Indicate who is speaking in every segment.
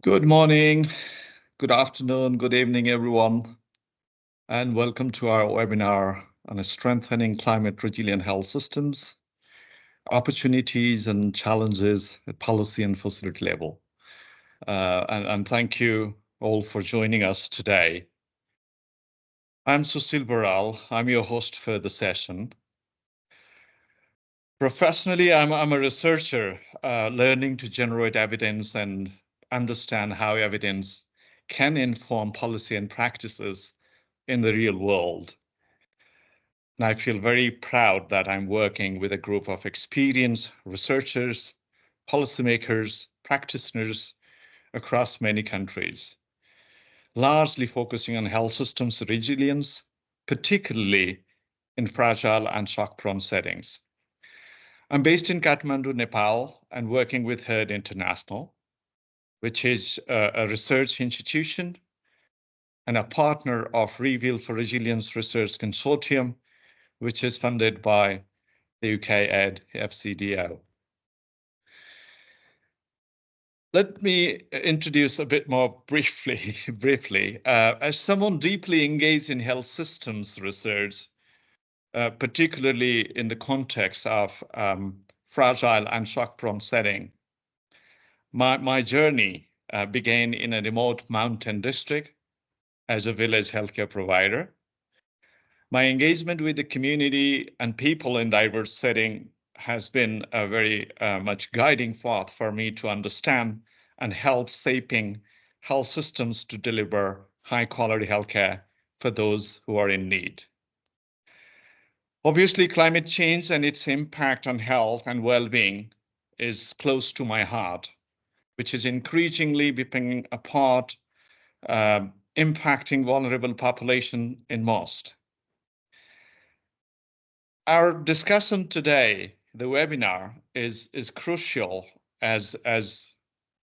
Speaker 1: Good morning, good afternoon, good evening, everyone, and welcome to our webinar on strengthening climate resilient health systems, opportunities and challenges at policy and facility level. And thank you all for joining us today. I'm Susil Baral. I'm your host for the session. Professionally, I'm a researcher learning to generate evidence and understand how evidence can inform policy and practices in the real world. And I feel very proud that I'm working with a group of experienced researchers, policymakers, practitioners across many countries, largely focusing on health systems resilience, particularly in fragile and shock-prone settings. I'm based in Kathmandu, Nepal, and working with HERD International, which is a research institution and a partner of Reveal for Resilience Research Consortium, which is funded by the UK-ED FCDO. Let me introduce a bit more briefly. As someone deeply engaged in health systems research, particularly in the context of fragile and shock-prone setting, my journey began in a remote mountain district as a village healthcare provider. My engagement with the community and people in diverse setting has been a very much guiding path for me to understand and help shaping health systems to deliver high quality healthcare for those who are in need. Obviously, climate change and its impact on health and well-being is close to my heart, which is increasingly becoming a part impacting vulnerable population in most. Our discussion today, the webinar, is crucial as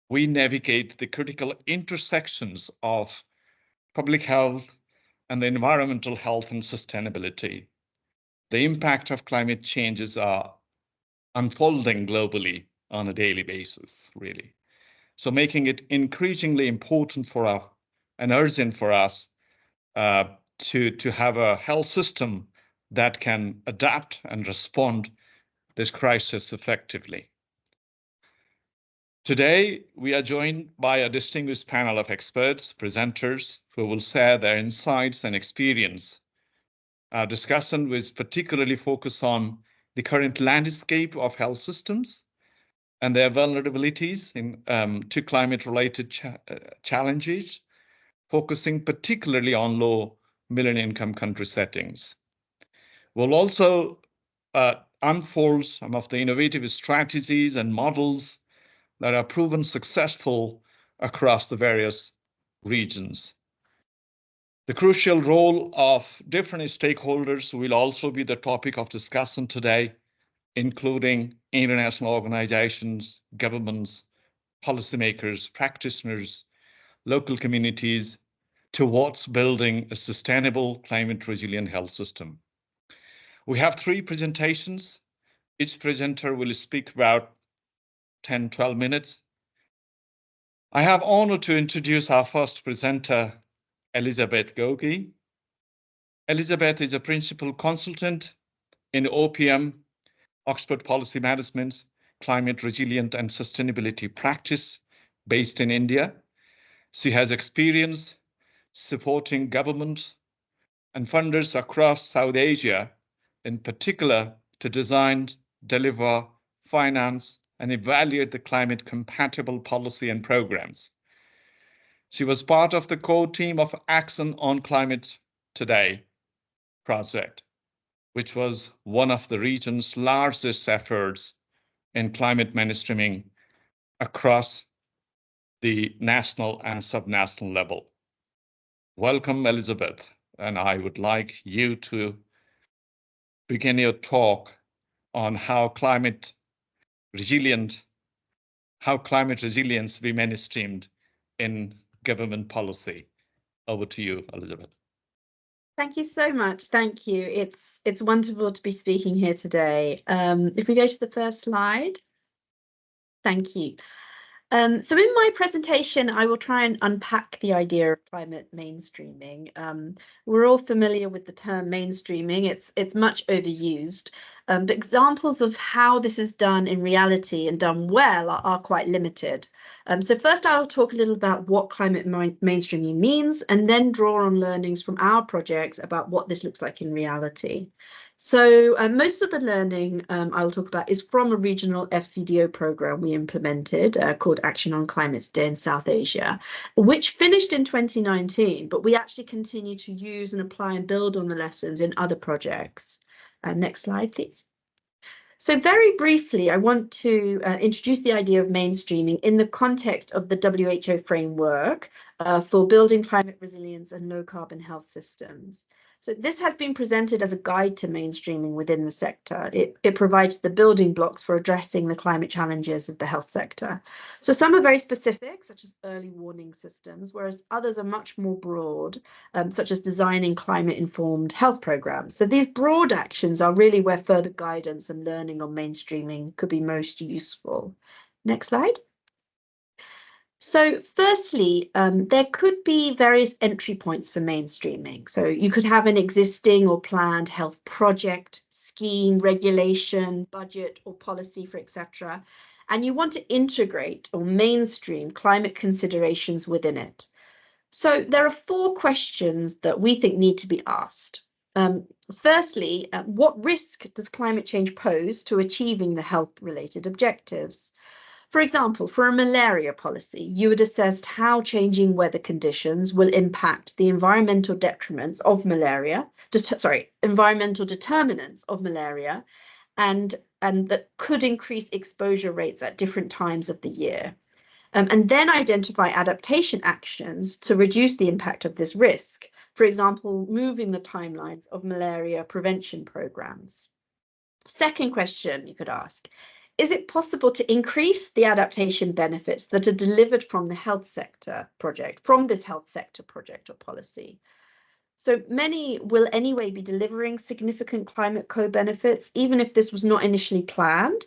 Speaker 1: we navigate the critical intersections of public health and the environmental health and sustainability. The impact of climate changes are unfolding globally on a daily basis, really. So making it increasingly important for us and urgent for us to have a health system that can adapt and respond this crisis effectively. Today, we are joined by a distinguished panel of experts, presenters, who will share their insights and experience. Our discussion was particularly focused on the current landscape of health systems and their vulnerabilities to climate-related challenges, focusing particularly on low middle income country settings. We'll also unfold some of the innovative strategies and models that are proven successful across the various regions. The crucial role of different stakeholders will also be the topic of discussion today, including international organizations, governments, policymakers, practitioners, local communities, towards building a sustainable climate resilient health system. We have 3 presentations. Each presenter will speak about 10, 12 minutes. I have honor to introduce our first presenter, Elizabeth Gogi. Elizabeth is a principal consultant in OPM, Oxford Policy Management, Climate Resilient and Sustainability Practice, based in India. She has experience supporting government and funders across South Asia, in particular to design, deliver, finance, and evaluate the climate compatible policy and programs. She was part of the core team of Action on Climate Today project, which was one of the region's largest efforts in climate mainstreaming across the national and subnational level. Welcome, Elizabeth, and I would like you to begin your talk on how climate resilience be mainstreamed in government policy. Over to you, Elizabeth.
Speaker 2: Thank you so much. Thank you. It's wonderful to be speaking here today. If we go to the first slide. Thank you. So in my presentation, I will try and unpack the idea of climate mainstreaming. We're all familiar with the term mainstreaming. It's much overused, but examples of how this is done in reality and done well are quite limited. So first I'll talk a little about what climate mainstreaming means, and then draw on learnings from our projects about what this looks like in reality. So most of the learning I'll talk about is from a regional FCDO program we implemented called Action on Climate Day in South Asia, which finished in 2019, but we actually continue to use and apply and build on the lessons in other projects. Next slide, please. So very briefly, I want to introduce the idea of mainstreaming in the context of the WHO framework for building climate resilience and low carbon health systems. So this has been presented as a guide to mainstreaming within the sector. It provides the building blocks for addressing the climate challenges of the health sector. So some are very specific, such as early warning systems, whereas others are much more broad, such as designing climate-informed health programs. So these broad actions are really where further guidance and learning on mainstreaming could be most useful. Next slide. So firstly, there could be various entry points for mainstreaming. So you could have an existing or planned health project, scheme, regulation, budget or policy for etc. And you want to integrate or mainstream climate considerations within it. So there are 4 questions that we think need to be asked. Firstly, what risk does climate change pose to achieving the health-related objectives? For example, for a malaria policy, you would assess how changing weather conditions will impact the environmental detriments of malaria, environmental determinants of malaria, and that could increase exposure rates at different times of the year. And then identify adaptation actions to reduce the impact of this risk. For example, moving the timelines of malaria prevention programs. Second question you could ask, is it possible to increase the adaptation benefits that are delivered from the health sector project, from this health sector project or policy? So many will anyway be delivering significant climate co-benefits, even if this was not initially planned.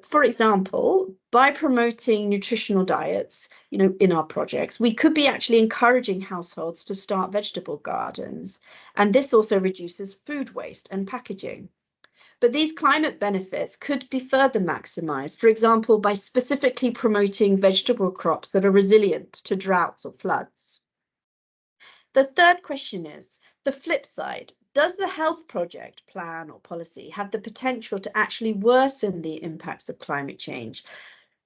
Speaker 2: For example, by promoting nutritional diets, in our projects, we could be actually encouraging households to start vegetable gardens. And this also reduces food waste and packaging. But these climate benefits could be further maximized, for example, by specifically promoting vegetable crops that are resilient to droughts or floods. The third question is, the flip side, does the health project, plan or policy have the potential to actually worsen the impacts of climate change?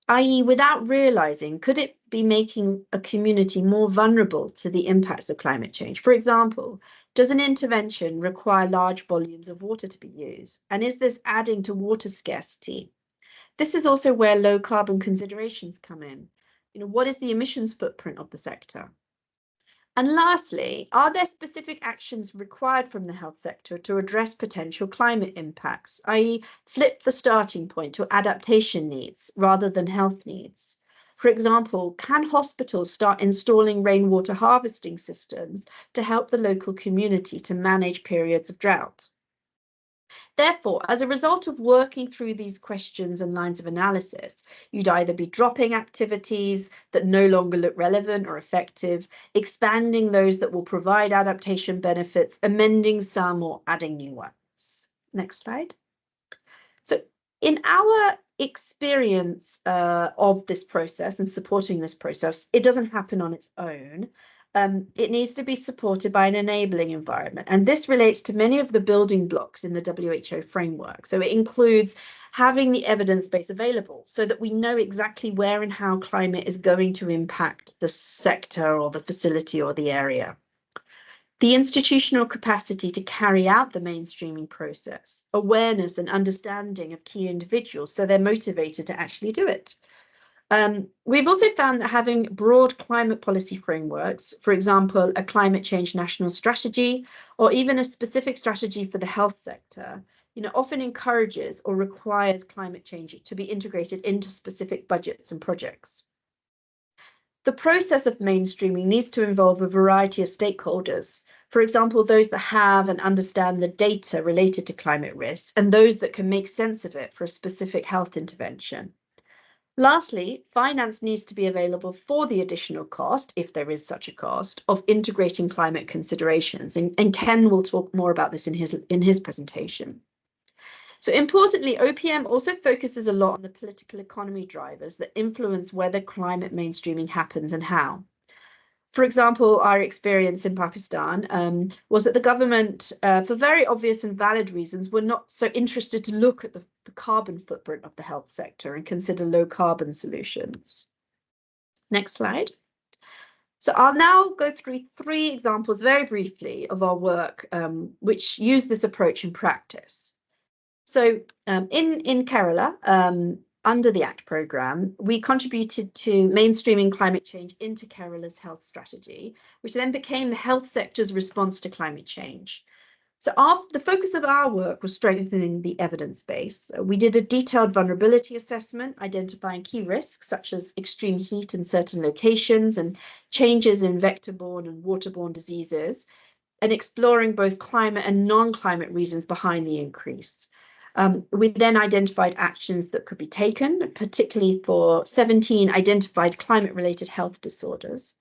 Speaker 2: i.e., without realizing, could it be making a community more vulnerable to the impacts of climate change? For example, does an intervention require large volumes of water to be used? And is this adding to water scarcity? This is also where low carbon considerations come in. What is the emissions footprint of the sector? And lastly, are there specific actions required from the health sector to address potential climate impacts, i.e., flip the starting point to adaptation needs rather than health needs? For example, can hospitals start installing rainwater harvesting systems to help the local community to manage periods of drought? Therefore, as a result of working through these questions and lines of analysis, you'd either be dropping activities that no longer look relevant or effective, expanding those that will provide adaptation benefits, amending some or adding new ones. Next slide. So in our experience of this process and supporting this process, it doesn't happen on its own. It needs to be supported by an enabling environment. And this relates to many of the building blocks in the WHO framework. So it includes having the evidence base available so that we know exactly where and how climate is going to impact the sector or the facility or the area. The institutional capacity to carry out the mainstreaming process, awareness and understanding of key individuals so they're motivated to actually do it. We've also found that having broad climate policy frameworks, for example, a climate change national strategy, or even a specific strategy for the health sector, often encourages or requires climate change to be integrated into specific budgets and projects. The process of mainstreaming needs to involve a variety of stakeholders. For example, those that have and understand the data related to climate risks and those that can make sense of it for a specific health intervention. Lastly, finance needs to be available for the additional cost, if there is such a cost, of integrating climate considerations. And Ken will talk more about this in his presentation. So importantly, OPM also focuses a lot on the political economy drivers that influence whether climate mainstreaming happens and how. For example, our experience in Pakistan was that the government, for very obvious and valid reasons, were not so interested to look at the carbon footprint of the health sector and consider low carbon solutions. Next slide. So I'll now go through 3 examples very briefly of our work which use this approach in practice. So in Kerala, under the ACT programme, we contributed to mainstreaming climate change into Kerala's health strategy, which then became the health sector's response to climate change. So the focus of our work was strengthening the evidence base. We did a detailed vulnerability assessment, identifying key risks such as extreme heat in certain locations and changes in vector-borne and waterborne diseases, and exploring both climate and non-climate reasons behind the increase. We then identified actions that could be taken, particularly for 17 identified climate-related health disorders.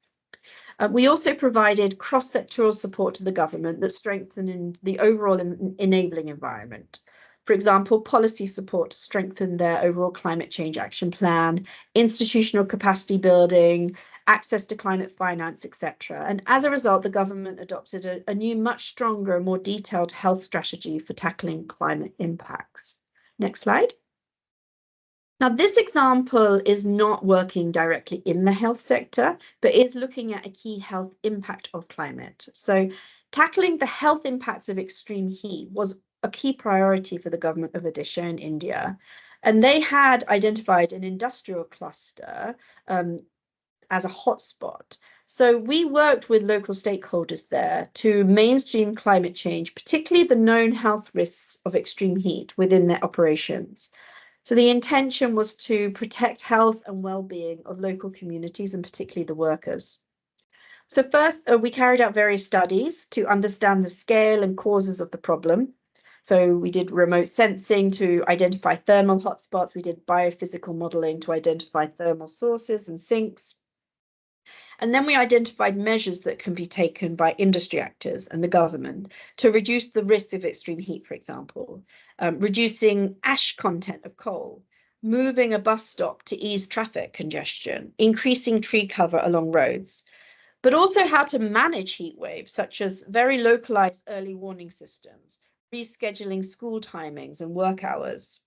Speaker 2: We also provided cross-sectoral support to the government that strengthened the overall enabling environment. For example, policy support to strengthen their overall climate change action plan, institutional capacity building, access to climate finance, etc. And as a result, the government adopted a new, much stronger, more detailed health strategy for tackling climate impacts. Next slide. Now, this example is not working directly in the health sector, but is looking at a key health impact of climate. So tackling the health impacts of extreme heat was a key priority for the government of Odisha in India. And they had identified an industrial cluster as a hotspot. So we worked with local stakeholders there to mainstream climate change, particularly the known health risks of extreme heat within their operations. So the intention was to protect health and well-being of local communities and particularly the workers. So first, we carried out various studies to understand the scale and causes of the problem. So we did remote sensing to identify thermal hotspots. We did biophysical modeling to identify thermal sources and sinks. And then we identified measures that can be taken by industry actors and the government to reduce the risk of extreme heat, for example, reducing ash content of coal, moving a bus stop to ease traffic congestion, increasing tree cover along roads, but also how to manage heat waves, such as very localized early warning systems, rescheduling school timings and work hours.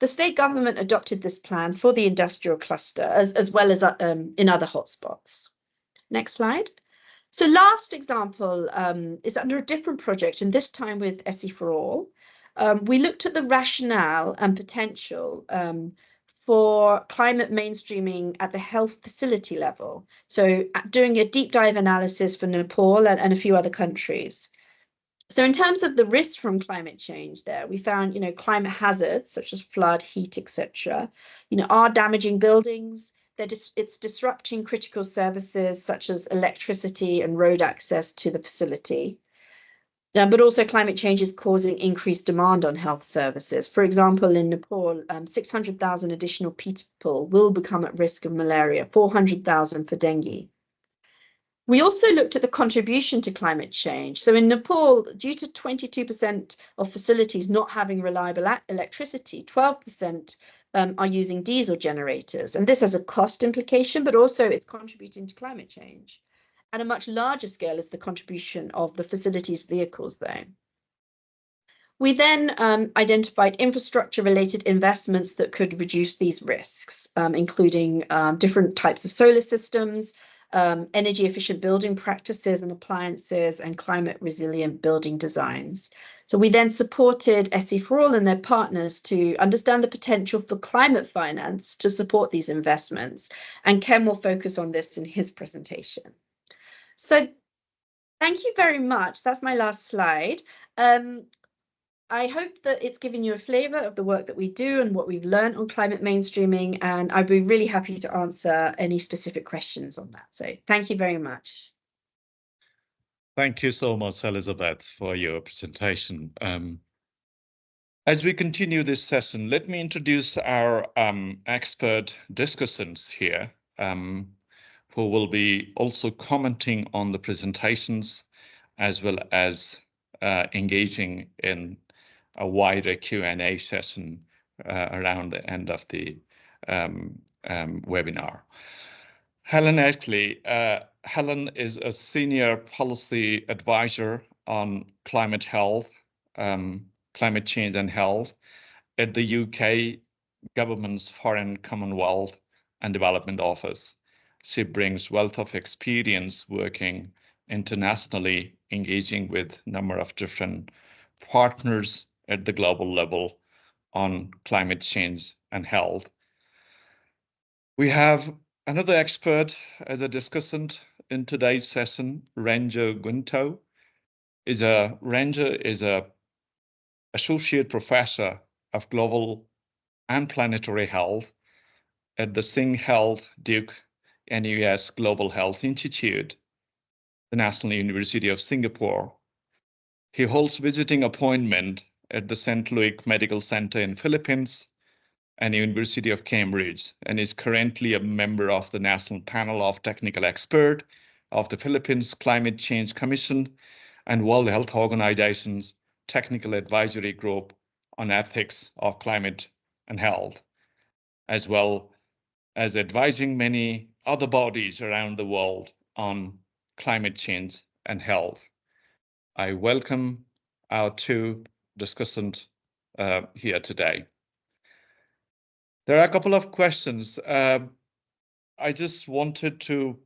Speaker 2: The state government adopted this plan for the industrial cluster as well as in other hotspots. Next slide. So last example is under a different project, and this time with SE4All. We looked at the rationale and potential for climate mainstreaming at the health facility level. So doing a deep dive analysis for Nepal and a few other countries. So in terms of the risks from climate change there, we found, climate hazards such as flood, heat, etc., are damaging buildings. It's disrupting critical services such as electricity and road access to the facility. But also climate change is causing increased demand on health services. For example, in Nepal, 600,000 additional people will become at risk of malaria, 400,000 for dengue. We also looked at the contribution to climate change. So in Nepal, due to 22% of facilities not having reliable electricity, 12% are using diesel generators. And this has a cost implication, but also it's contributing to climate change. At a much larger scale is the contribution of the facilities vehicles though. We then identified infrastructure-related investments that could reduce these risks, including different types of solar systems, energy efficient building practices and appliances, and climate resilient building designs. So we then supported SE4All and their partners to understand the potential for climate finance to support these investments. And Ken will focus on this in his presentation. So thank you very much. That's my last slide. I hope that it's given you a flavour of the work that we do and what we've learned on climate mainstreaming, and I'd be really happy to answer any specific questions on that. So thank you very much.
Speaker 1: Thank you so much, Elizabeth, for your presentation. As we continue this session, let me introduce our expert discussants here, who will be also commenting on the presentations as well as engaging in a wider Q&A session around the end of the webinar. Helen Ashley. Helen is a senior policy advisor on climate health, climate change and health at the UK government's Foreign Commonwealth and Development Office. She brings wealth of experience working internationally, engaging with a number of different partners at the global level on climate change and health. We have another expert as a discussant in today's session, Ranjo Gunto. Ranjo is a associate professor of global and planetary health at the Singh Health Duke NUS Global Health Institute, the National University of Singapore. He holds visiting appointment at the St. Louis Medical Center in Philippines and University of Cambridge, and is currently a member of the National Panel of Technical Experts of the Philippines Climate Change Commission and World Health Organization's Technical Advisory Group on Ethics of Climate and Health, as well as advising many other bodies around the world on climate change and health. I welcome our two discussants here today. There are a couple of questions. I just wanted to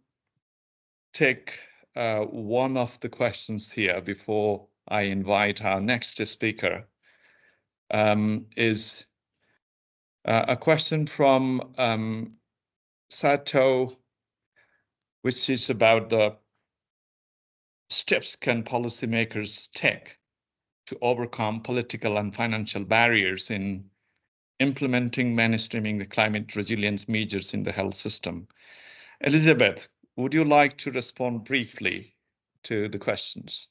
Speaker 1: take one of the questions here before I invite our next speaker. Is a question from Sato, which is about the steps can policymakers take to overcome political and financial barriers in implementing mainstreaming the climate resilience measures in the health system. Elizabeth, would you like to respond briefly to the questions?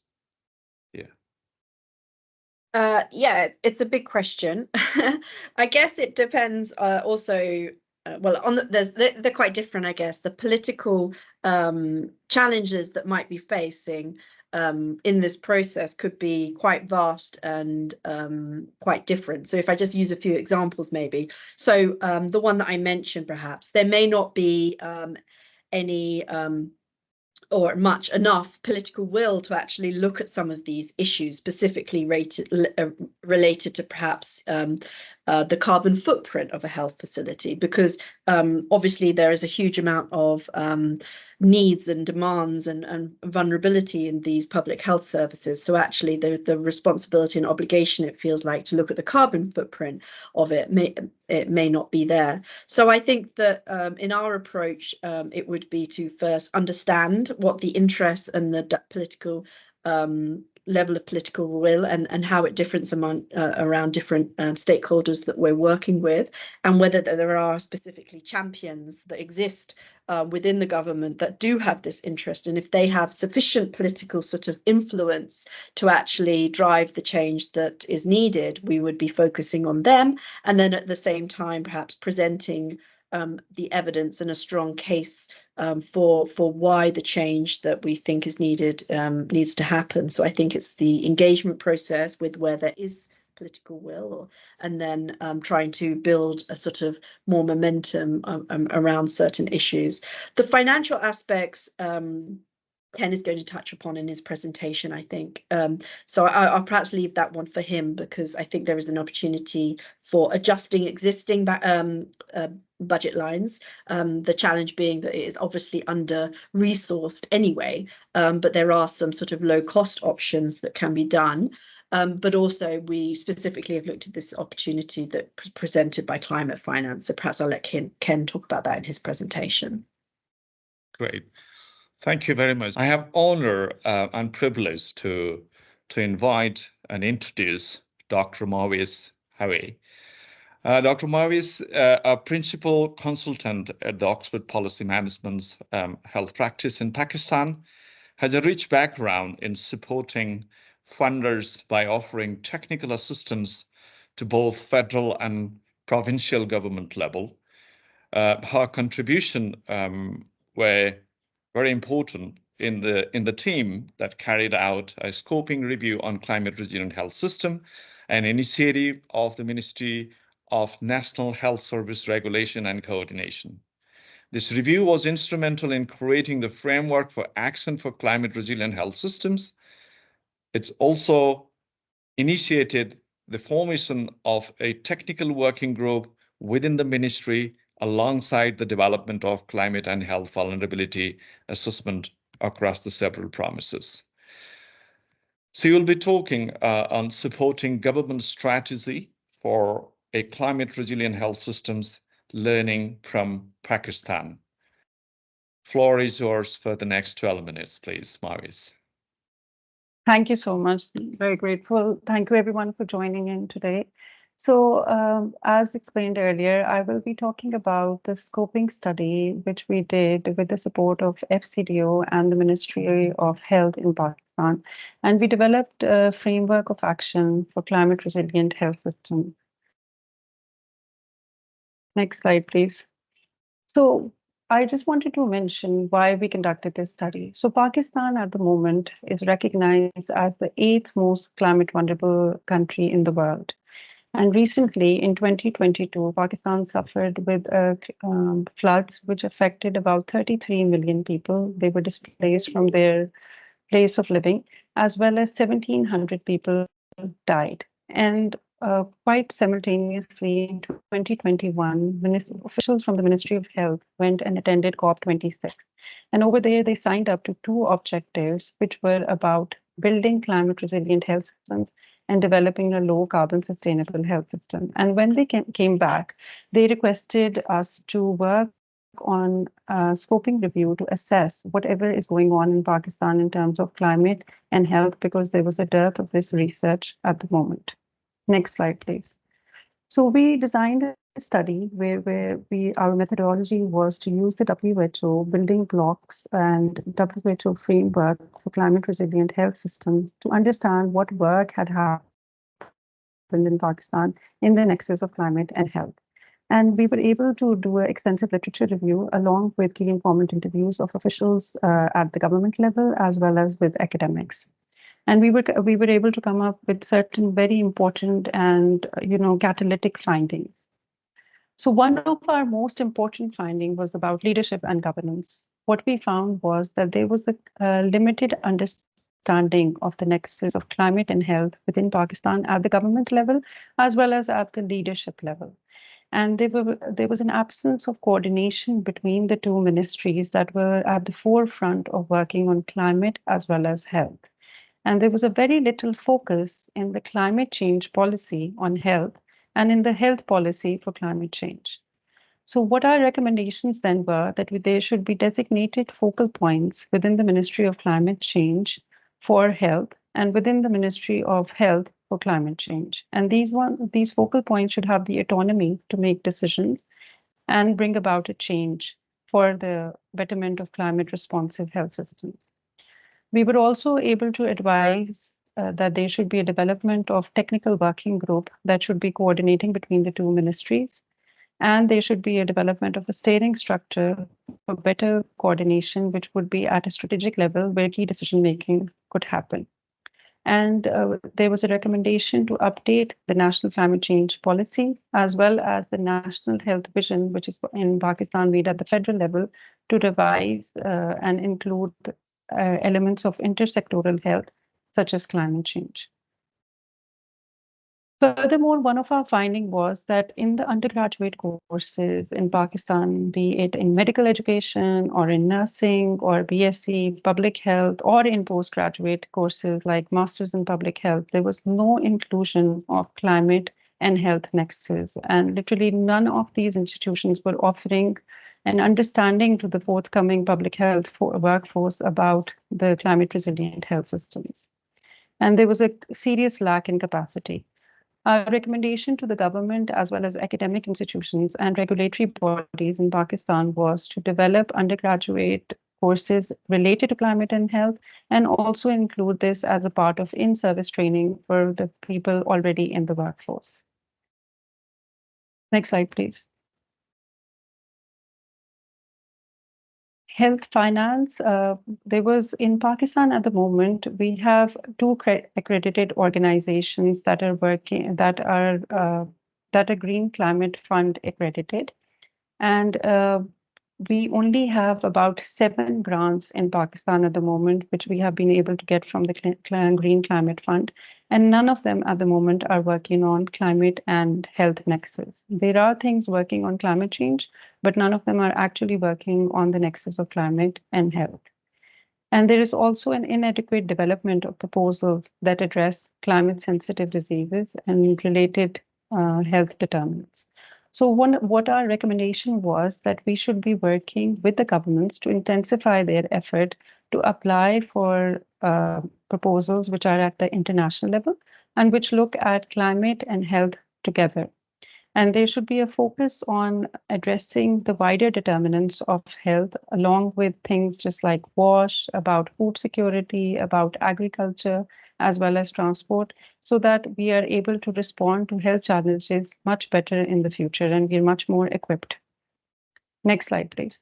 Speaker 2: Yeah, it's a big question. I guess it depends also. They're quite different, I guess. The political challenges that might be facing in this process could be quite vast and quite different. So if I just use a few examples, maybe. So the one that I mentioned, perhaps, there may not be any or much enough political will to actually look at some of these issues, specifically related to perhaps the carbon footprint of a health facility, because obviously there is a huge amount of needs and demands and vulnerability in these public health services. So actually the responsibility and obligation, it feels like, to look at the carbon footprint of it may not be there. So I think that in our approach, it would be to first understand what the interests and the political level of political will and how it differs among around different stakeholders that we're working with, and whether there are specifically champions that exist within the government that do have this interest, and if they have sufficient political sort of influence to actually drive the change that is needed, we would be focusing on them, and then at the same time perhaps presenting the evidence and a strong case for why the change that we think is needed needs to happen. So I think it's the engagement process with where there is political will, and then trying to build a sort of more momentum around certain issues. The financial aspects, Ken is going to touch upon in his presentation, I think. So I'll perhaps leave that one for him, because I think there is an opportunity for adjusting existing budget lines. The challenge being that it is obviously under-resourced anyway, but there are some sort of low-cost options that can be done. But also we specifically have looked at this opportunity that presented by climate finance. So perhaps I'll let Ken talk about that in his presentation.
Speaker 1: Great. Thank you very much. I have honor and privilege to invite and introduce Dr. Mawis Hawi. Dr. Mawis, a principal consultant at the Oxford Policy Management's health practice in Pakistan, has a rich background in supporting funders by offering technical assistance to both federal and provincial government level. Her contribution were very important in the team that carried out a scoping review on climate resilient health system, an initiative of the Ministry of National Health Service Regulation and Coordination. This review was instrumental in creating the framework for action for climate resilient health systems. It's also initiated the formation of a technical working group within the ministry alongside the development of climate and health vulnerability assessment across the several promises. So you'll be talking on supporting government strategy for a climate resilient health systems learning from Pakistan. Floor is yours for the next 12 minutes, please, Mavis.
Speaker 3: Thank you so much. Very grateful. Thank you everyone for joining in today. So as explained earlier, I will be talking about the scoping study, which we did with the support of FCDO and the Ministry of Health in Pakistan. And we developed a framework of action for climate resilient health systems. Next slide, please. So I just wanted to mention why we conducted this study. So Pakistan at the moment is recognized as the 8th most climate vulnerable country in the world. And recently, in 2022, Pakistan suffered with floods, which affected about 33 million people. They were displaced from their place of living, as well as 1,700 people died. And quite simultaneously, in 2021, officials from the Ministry of Health went and attended COP26. And over there, they signed up to 2 objectives, which were about building climate resilient health systems and developing a low carbon sustainable health system. And when they came back, they requested us to work on a scoping review to assess whatever is going on in Pakistan in terms of climate and health, because there was a dearth of this research at the moment. Next slide, please. So we designed a study where our methodology was to use the WHO building blocks and WHO framework for climate resilient health systems to understand what work had happened in Pakistan in the nexus of climate and health. And we were able to do an extensive literature review along with key informant interviews of officials at the government level as well as with academics. And we were able to come up with certain very important and catalytic findings. So one of our most important findings was about leadership and governance. What we found was that there was a limited understanding of the nexus of climate and health within Pakistan at the government level, as well as at the leadership level. And there was an absence of coordination between the 2 ministries that were at the forefront of working on climate as well as health. And there was a very little focus in the climate change policy on health and in the health policy for climate change. So what our recommendations then were that there should be designated focal points within the Ministry of Climate Change for health and within the Ministry of Health for climate change. And these focal points should have the autonomy to make decisions and bring about a change for the betterment of climate responsive health systems. We were also able to advise that there should be a development of technical working group that should be coordinating between the 2 ministries. And there should be a development of a steering structure for better coordination, which would be at a strategic level where key decision-making could happen. And there was a recommendation to update the National Climate Change Policy, as well as the National Health Vision, which is in Pakistan made at the federal level, to revise and include elements of intersectoral health, such as climate change. Furthermore, one of our findings was that in the undergraduate courses in Pakistan, be it in medical education or in nursing or BSc, public health, or in postgraduate courses like Masters in Public Health, there was no inclusion of climate and health nexus. And literally none of these institutions were offering an understanding to the forthcoming public health workforce about the climate resilient health systems. And there was a serious lack in capacity. Our recommendation to the government as well as academic institutions and regulatory bodies in Pakistan was to develop undergraduate courses related to climate and health, and also include this as a part of in-service training for the people already in the workforce. Next slide, please. Health finance, there was in Pakistan at the moment, we have two accredited organizations that are working, that are Green Climate Fund accredited. And we only have about 7 grants in Pakistan at the moment, which we have been able to get from the Green Climate Fund. And none of them at the moment are working on climate and health nexus. There are things working on climate change, but none of them are actually working on the nexus of climate and health. And there is also an inadequate development of proposals that address climate-sensitive diseases and related health determinants. So what our recommendation was that we should be working with the governments to intensify their effort to apply for proposals which are at the international level and which look at climate and health together. And there should be a focus on addressing the wider determinants of health, along with things just like WASH, about food security, about agriculture, as well as transport, so that we are able to respond to health challenges much better in the future and we're much more equipped. Next slide, please.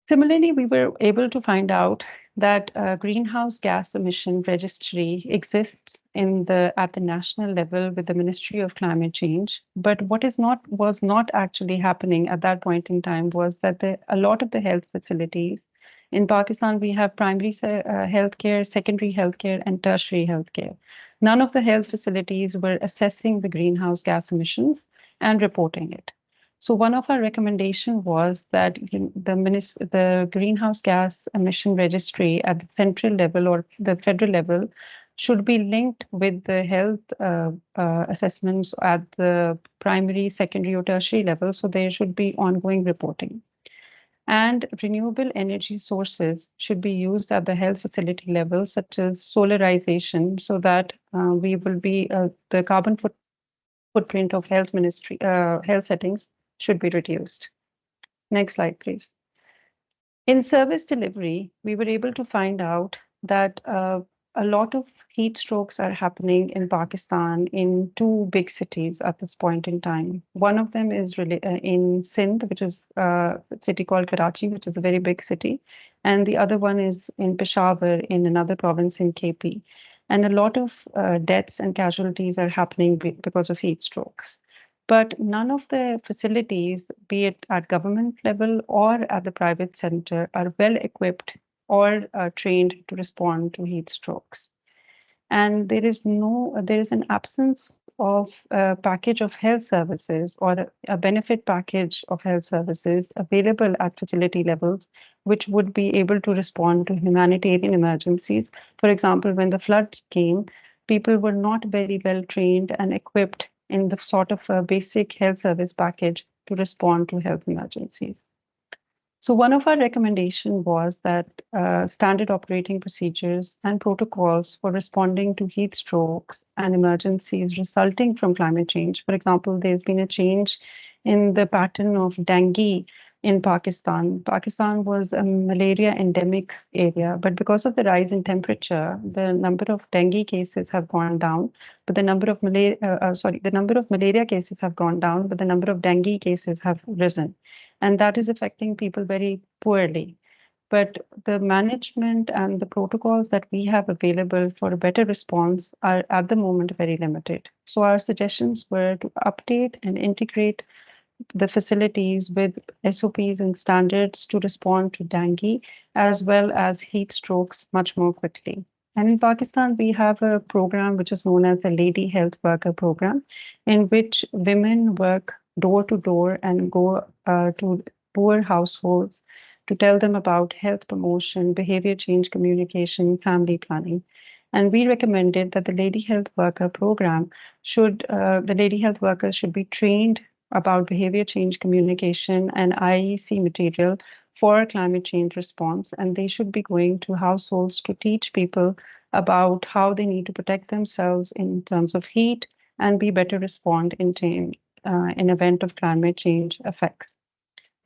Speaker 3: Similarly, we were able to find out that a greenhouse gas emission registry exists at the national level with the Ministry of Climate Change. But what was not actually happening at that point in time was that a lot of the health facilities in Pakistan, we have primary healthcare, secondary healthcare, and tertiary healthcare. None of the health facilities were assessing the greenhouse gas emissions and reporting it. So one of our recommendations was that the greenhouse gas emission registry at the central level or the federal level should be linked with the health assessments at the primary, secondary, or tertiary level. So there should be ongoing reporting. And renewable energy sources should be used at the health facility level, such as solarization, so that we will be the carbon footprint of health settings should be reduced. Next slide, please. In service delivery, we were able to find out that a lot of heat strokes are happening in Pakistan in 2 big cities at this point in time. One of them is really in Sindh, which is a city called Karachi, which is a very big city. And the other one is in Peshawar, in another province in KP. And a lot of deaths and casualties are happening because of heat strokes. But none of the facilities, be it at government level or at the private center, are well equipped or trained to respond to heat strokes. And there is an absence of a package of health services or a benefit package of health services available at facility levels, which would be able to respond to humanitarian emergencies. For example, when the flood came, people were not very well trained and equipped in the sort of a basic health service package to respond to health emergencies. So one of our recommendations was that standard operating procedures and protocols for responding to heat strokes and emergencies resulting from climate change. For example, there's been a change in the pattern of dengue in Pakistan. Pakistan was a malaria endemic area, but because of the rise in temperature, the number of dengue cases have gone down, but the number of malaria cases have gone down, but the number of dengue cases have risen. And that is affecting people very poorly. But the management and the protocols that we have available for a better response are at the moment very limited. So our suggestions were to update and integrate the facilities with SOPs and standards to respond to dengue, as well as heat strokes much more quickly. And in Pakistan, we have a program which is known as the Lady Health Worker Program, in which women work door to door and go to poor households to tell them about health promotion, behavior change communication, family planning. And we recommended that the Lady Health Worker Program the Lady Health Workers should be trained about behavior change communication and IEC material for climate change response. And they should be going to households to teach people about how they need to protect themselves in terms of heat and be better respond in event of climate change effects.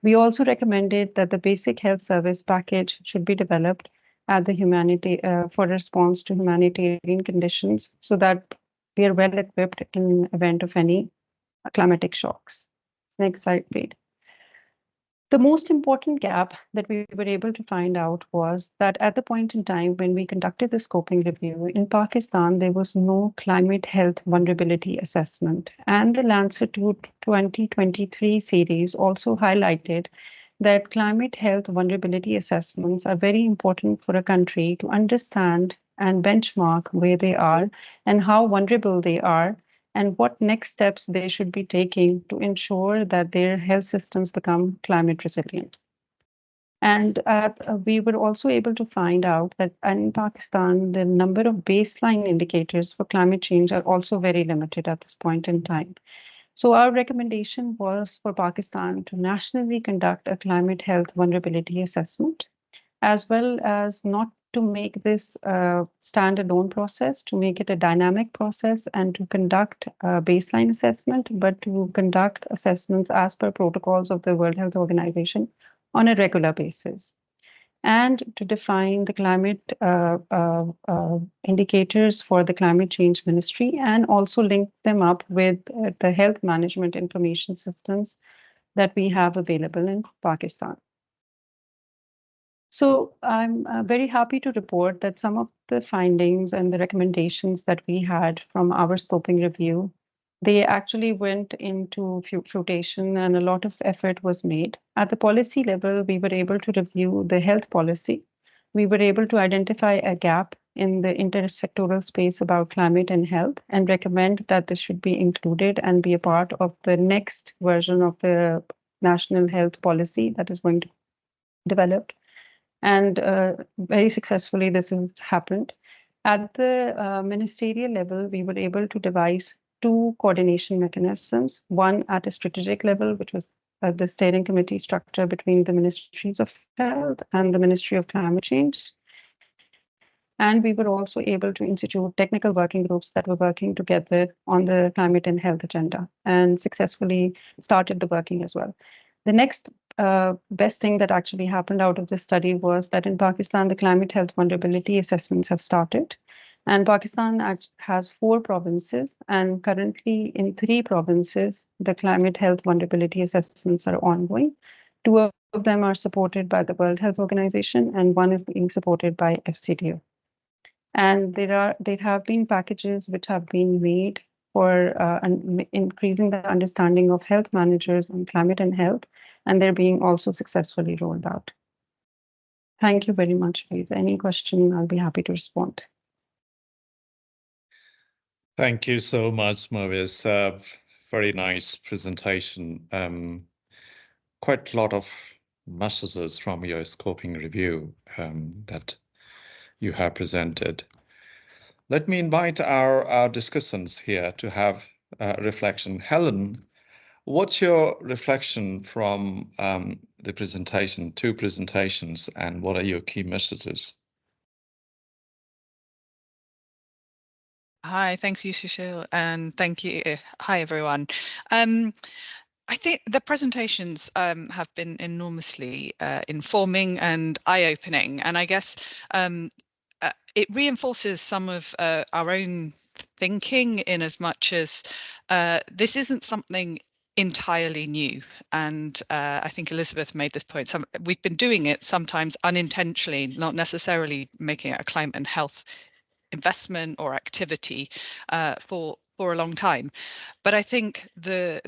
Speaker 3: We also recommended that the basic health service package should be developed at the for response to humanitarian conditions so that we are well equipped in event of any climatic shocks. Next slide, please. The most important gap that we were able to find out was that at the point in time when we conducted the scoping review in Pakistan, there was no climate health vulnerability assessment. And the Lancet 2023 series also highlighted that climate health vulnerability assessments are very important for a country to understand and benchmark where they are and how vulnerable they are, and what next steps they should be taking to ensure that their health systems become climate resilient. And we were also able to find out that in Pakistan, the number of baseline indicators for climate change are also very limited at this point in time. So our recommendation was for Pakistan to nationally conduct a climate health vulnerability assessment, as well as not to make this a standalone process, to make it a dynamic process and to conduct a baseline assessment, but to conduct assessments as per protocols of the World Health Organization on a regular basis. And to define the climate indicators for the climate change ministry and also link them up with the health management information systems that we have available in Pakistan. So I'm very happy to report that some of the findings and the recommendations that we had from our scoping review, they actually went into fruition and a lot of effort was made. At the policy level, we were able to review the health policy. We were able to identify a gap in the intersectoral space about climate and health and recommend that this should be included and be a part of the next version of the national health policy that is going to be developed. And very successfully, this has happened. At the ministerial level, we were able to devise two coordination mechanisms, one at a strategic level, which was the steering committee structure between the Ministries of Health and the Ministry of Climate Change. And we were also able to institute technical working groups that were working together on the climate and health agenda and successfully started the working as well. The next best thing that actually happened out of this study was that in Pakistan, the climate health vulnerability assessments have started. And Pakistan has 4 provinces, and currently in 3 provinces, the climate health vulnerability assessments are ongoing. 2 of them are supported by the World Health Organization, and 1 is being supported by FCDO. And there have been packages which have been made for increasing the understanding of health managers on climate and health, and they're being also successfully rolled out. Thank you very much. If any question, I'll be happy to respond.
Speaker 1: Thank you so much, Mervis. Very nice presentation. Quite a lot of messages from your scoping review that you have presented. Let me invite our discussants here to have a reflection. Helen, what's your reflection from the presentation, 2 presentations, and what are your key messages?
Speaker 4: Hi, thanks, Sushil, and thank you. Hi, everyone. I think the presentations have been enormously informing and eye-opening, and I guess it reinforces some of our own thinking in as much as this isn't something entirely new. And I think Elizabeth made this point. We've been doing it sometimes unintentionally, not necessarily making it a climate and health investment or activity for a long time. But I think the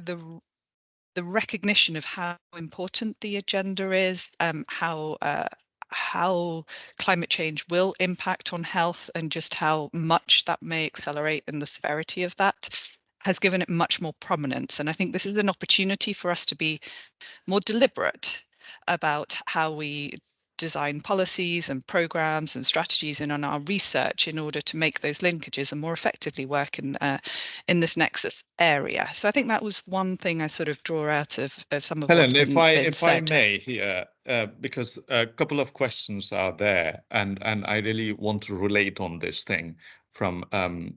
Speaker 4: recognition of how important the agenda is, how climate change will impact on health, and just how much that may accelerate in the severity of that, has given it much more prominence. And I think this is an opportunity for us to be more deliberate about how we design policies and programs and strategies and on our research in order to make those linkages and more effectively work in this nexus area. So I think that was one thing I sort of draw out of some of
Speaker 1: Helen,
Speaker 4: what's been said.
Speaker 1: if I may here, because a couple of questions are there, and I really want to relate on this thing from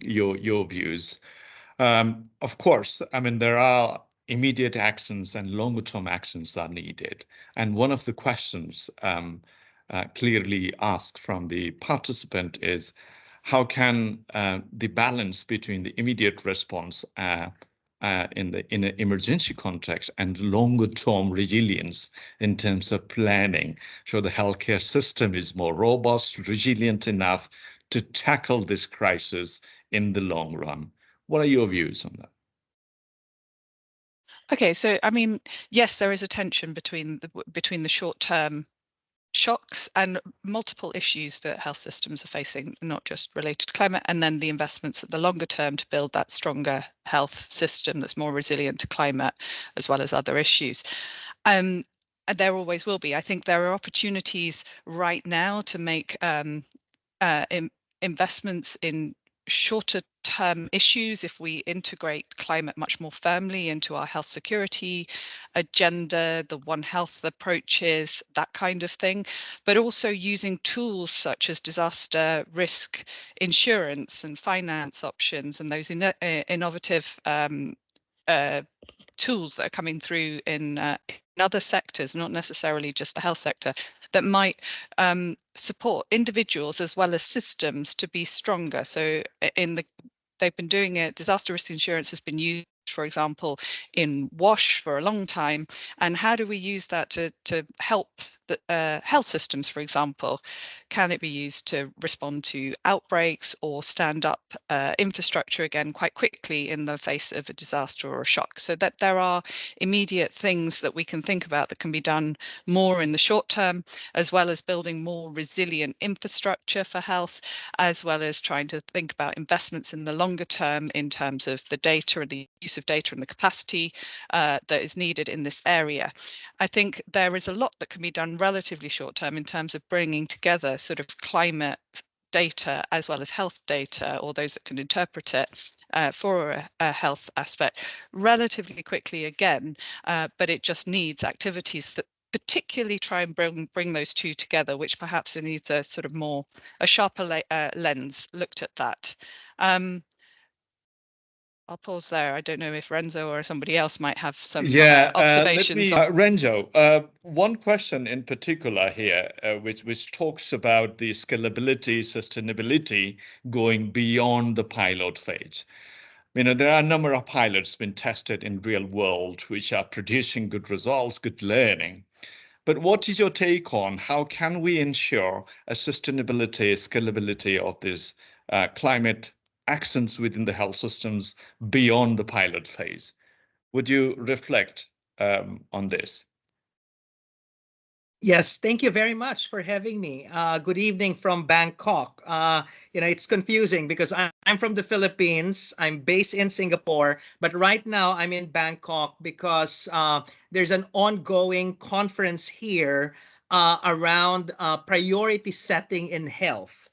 Speaker 1: your views. Of course, I mean, there are immediate actions and longer term actions are needed. And one of the questions clearly asked from the participant is, how can the balance between the immediate response in an emergency context, and longer-term resilience in terms of planning, so the healthcare system is more robust, resilient enough to tackle this crisis in the long run. What are your views on that?
Speaker 4: Okay, so I mean, yes, there is a tension between the short-term shocks and multiple issues that health systems are facing, not just related to climate, and then the investments at the longer term to build that stronger health system that's more resilient to climate as well as other issues. And there always will be. I think there are opportunities right now to make investments in shorter term issues if we integrate climate much more firmly into our health security agenda, the One Health approaches, that kind of thing, but also using tools such as disaster risk insurance and finance options and those innovative tools that are coming through in other sectors, not necessarily just the health sector, that might support individuals as well as systems to be stronger. So they've been doing it. Disaster risk insurance has been used, for example, in WASH for a long time. And how do we use that to help the health systems, for example? Can it be used to respond to outbreaks or stand up infrastructure again quite quickly in the face of a disaster or a shock? So that there are immediate things that we can think about that can be done more in the short term, as well as building more resilient infrastructure for health, as well as trying to think about investments in the longer term in terms of the data and the use of data and the capacity that is needed in this area. I think there is a lot that can be done relatively short term in terms of bringing together sort of climate data as well as health data, or those that can interpret it for a health aspect relatively quickly again, but it just needs activities that particularly try and bring those two together, which perhaps it needs a sort of more a sharper lens looked at that. I'll pause there. I don't know if Renzo or somebody else might have some observations.
Speaker 1: Renzo, one question in particular here, which talks about the scalability, sustainability going beyond the pilot phase. You know, there are a number of pilots been tested in real world, which are producing good results, good learning. But what is your take on how can we ensure a sustainability, scalability of this climate actions within the health systems beyond the pilot phase? Would you reflect on this?
Speaker 5: Yes, thank you very much for having me. Good evening from Bangkok. It's confusing because I'm from the Philippines. I'm based in Singapore, but right now I'm in Bangkok because there's an ongoing conference here around priority setting in health.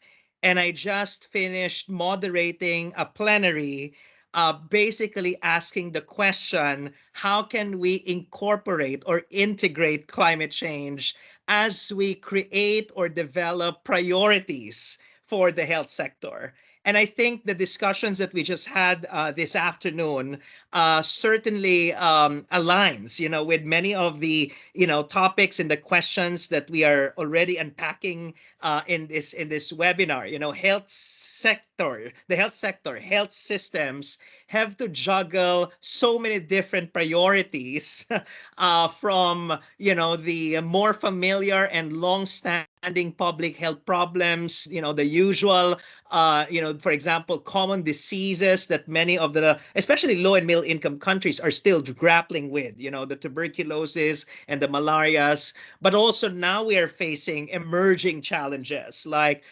Speaker 5: And I just finished moderating a plenary basically asking the question, how can we incorporate or integrate climate change as we create or develop priorities for the health sector? And I think the discussions that we just had this afternoon certainly aligns, with many of the, topics and the questions that we are already unpacking in this webinar. The health sector, health systems have to juggle so many different priorities from, the more familiar and long-standing public health problems, the usual, for example, common diseases that many of the, especially low and middle income countries are still grappling with, the tuberculosis and the malarias. But also now we are facing emerging challenges like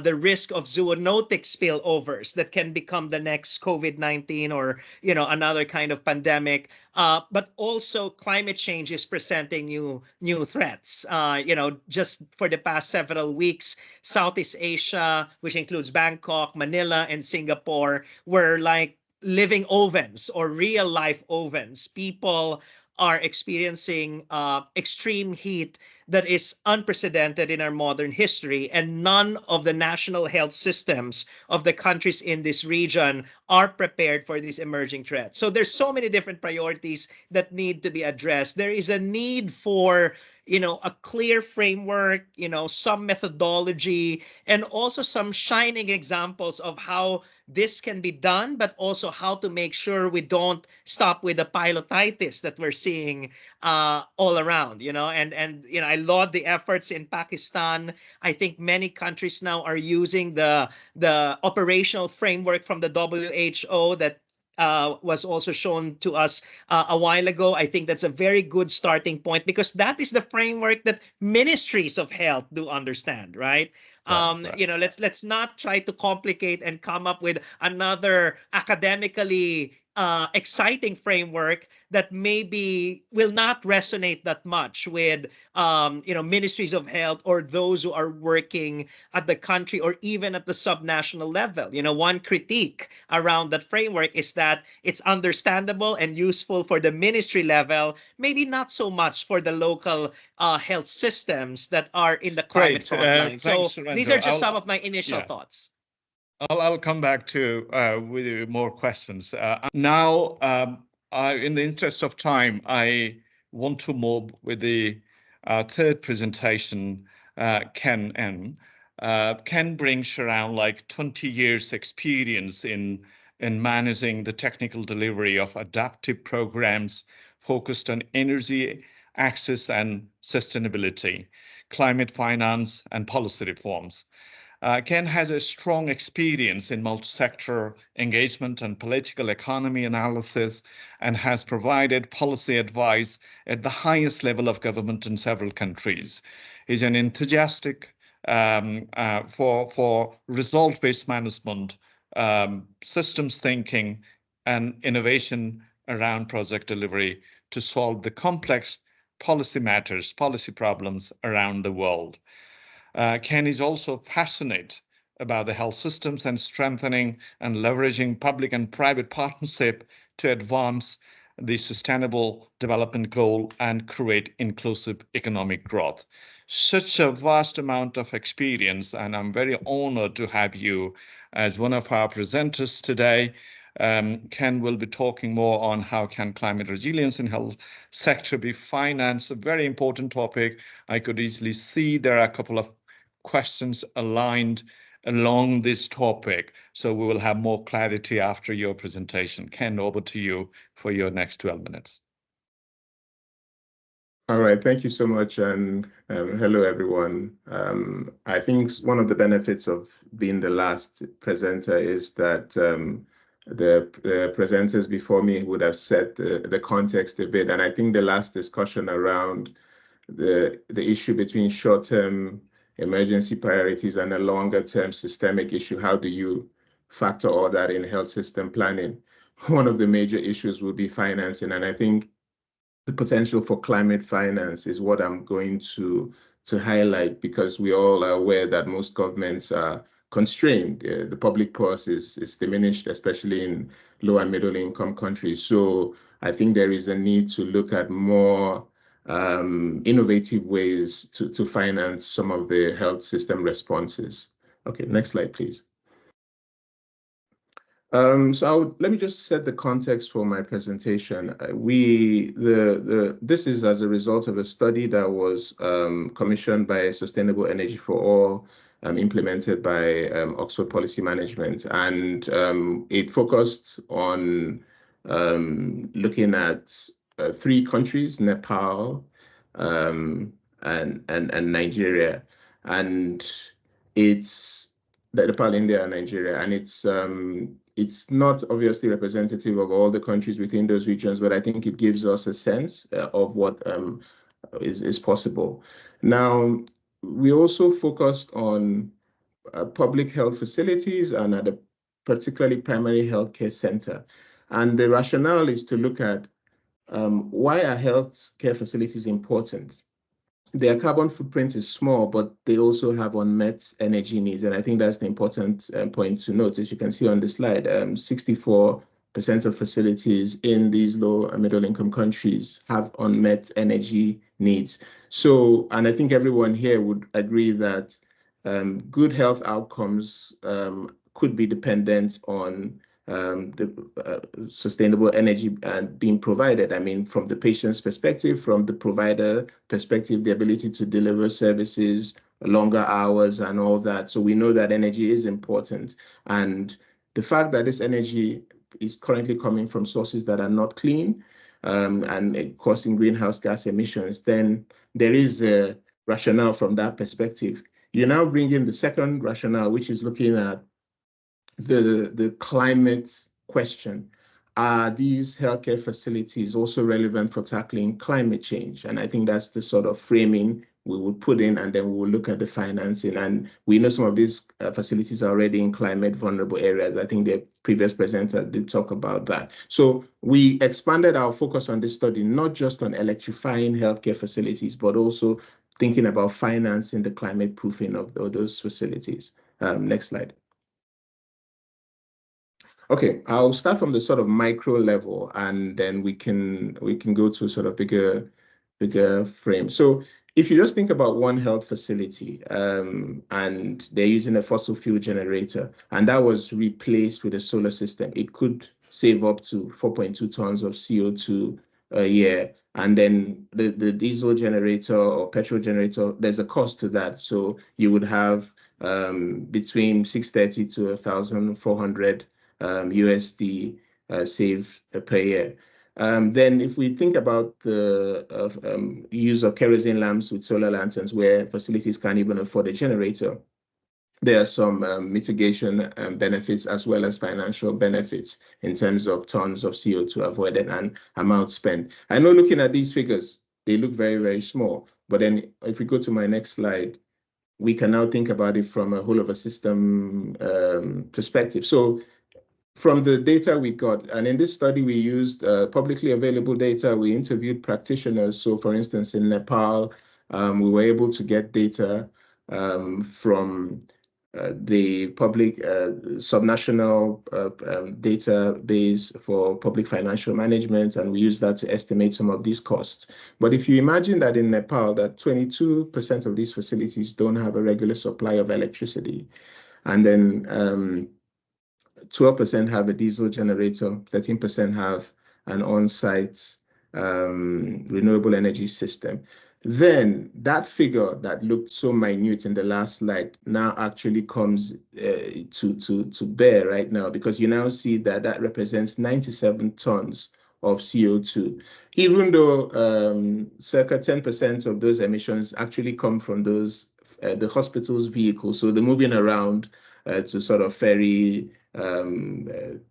Speaker 5: the risk of zoonotic spillovers that can become the next COVID-19 or, another kind of pandemic. But also climate change is presenting new threats. Just for the past several weeks, Southeast Asia, which includes Bangkok, Manila, and Singapore, were like living ovens or real life ovens. People are experiencing extreme heat that is unprecedented in our modern history, and none of the national health systems of the countries in this region are prepared for these emerging threats. So there's so many different priorities that need to be addressed. There is a need for a clear framework, some methodology, and also some shining examples of how this can be done, but also how to make sure we don't stop with the pilotitis that we're seeing all around, and I laud the efforts in Pakistan. I think many countries now are using the operational framework from the WHO that was also shown to us a while ago. I think that's a very good starting point, because that is the framework that ministries of health do understand, right?
Speaker 1: Right.
Speaker 5: Let's not try to complicate and come up with another academically exciting framework that maybe will not resonate that much with ministries of health or those who are working at the country or even at the subnational level. One critique around that framework is that it's understandable and useful for the ministry level, maybe not so much for the local health systems that are in the climate
Speaker 1: Great.
Speaker 5: frontline.
Speaker 1: Thanks,
Speaker 5: So these are
Speaker 1: Surendra.
Speaker 5: just some of my initial
Speaker 1: Yeah.
Speaker 5: thoughts.
Speaker 1: I'll come back to with more questions. Now, in the interest of time, I want to move with the third presentation. Ken N. Ken brings around like 20 years experience in managing the technical delivery of adaptive programs focused on energy access and sustainability, climate finance, and policy reforms. Ken has a strong experience in multi-sector engagement and political economy analysis, and has provided policy advice at the highest level of government in several countries. He's an enthusiastic for result-based management, systems thinking, and innovation around project delivery to solve the complex policy matters, policy problems around the world. Ken is also passionate about the health systems and strengthening and leveraging public and private partnership to advance the sustainable development goal and create inclusive economic growth. Such a vast amount of experience, and I'm very honored to have you as one of our presenters today. Ken will be talking more on how can climate resilience in health sector be financed, a very important topic. I could easily see there are a couple of questions aligned along this topic. So we will have more clarity after your presentation. Ken, over to you for your next 12 minutes.
Speaker 6: All right, thank you so much, and hello, everyone. I think one of the benefits of being the last presenter is that the presenters before me would have set the context a bit, and I think the last discussion around the issue between short-term emergency priorities and a longer-term systemic issue, how do you factor all that in health system planning? One of the major issues will be financing, and I think the potential for climate finance is what I'm going to highlight, because we all are aware that most governments are constrained. The public purse is diminished, especially in low and middle income countries. So I think there is a need to look at more innovative ways to finance some of the health system responses. Okay, next slide, please. Let me just set the context for my presentation. This is as a result of a study that was commissioned by Sustainable Energy for All, implemented by Oxford Policy Management, and it focused on looking at 3 countries: Nepal, and Nigeria, and it's Nepal, India, and Nigeria, and it's not obviously representative of all the countries within those regions, but I think it gives us a sense of what is possible. Now, we also focused on public health facilities and at a particularly primary healthcare center. And the rationale is to look at why are healthcare facilities important? Their carbon footprint is small, but they also have unmet energy needs. And I think that's the important point to note. As you can see on the slide, 64% of facilities in these low and middle income countries have unmet energy needs. So, and I think everyone here would agree that good health outcomes could be dependent on sustainable energy being provided. I mean, from the patient's perspective, from the provider perspective, the ability to deliver services, longer hours and all that. So we know that energy is important. And the fact that this energy is currently coming from sources that are not clean and causing greenhouse gas emissions, then there is a rationale from that perspective. You now bring in the second rationale, which is looking at the climate question. Are these healthcare facilities also relevant for tackling climate change? And I think that's the sort of framing we would put in, and then we will look at the financing. And we know some of these facilities are already in climate vulnerable areas. I think the previous presenter did talk about that. So we expanded our focus on this study, not just on electrifying healthcare facilities, but also thinking about financing the climate proofing of those facilities. Next slide. Okay, I'll start from the sort of micro level, and then we can go to sort of bigger frame. So if you just think about one health facility and they're using a fossil fuel generator, and that was replaced with a solar system, it could save up to 4.2 tons of CO2 a year. And then the diesel generator or petrol generator, there's a cost to that. So you would have between 630 to 1,400 USD save per year. Then if we think about the use of kerosene lamps with solar lanterns, where facilities can't even afford a generator, there are some mitigation benefits as well as financial benefits in terms of tons of CO2 avoided and amount spent. I know looking at these figures, they look very, very small, but then if we go to my next slide, we can now think about it from a whole of a system perspective. So from the data we got, and in this study, we used publicly available data. We interviewed practitioners. So for instance, in Nepal, we were able to get data from the public subnational database for public financial management, and we use that to estimate some of these costs. But if you imagine that in Nepal, that 22% of these facilities don't have a regular supply of electricity, and then 12% have a diesel generator, 13% have an on-site renewable energy system. Then that figure that looked so minute in the last slide now actually comes to bear right now, because you now see that that represents 97 tons of CO2, even though circa 10% of those emissions actually come from those the hospital's vehicles. So the moving around to sort of ferry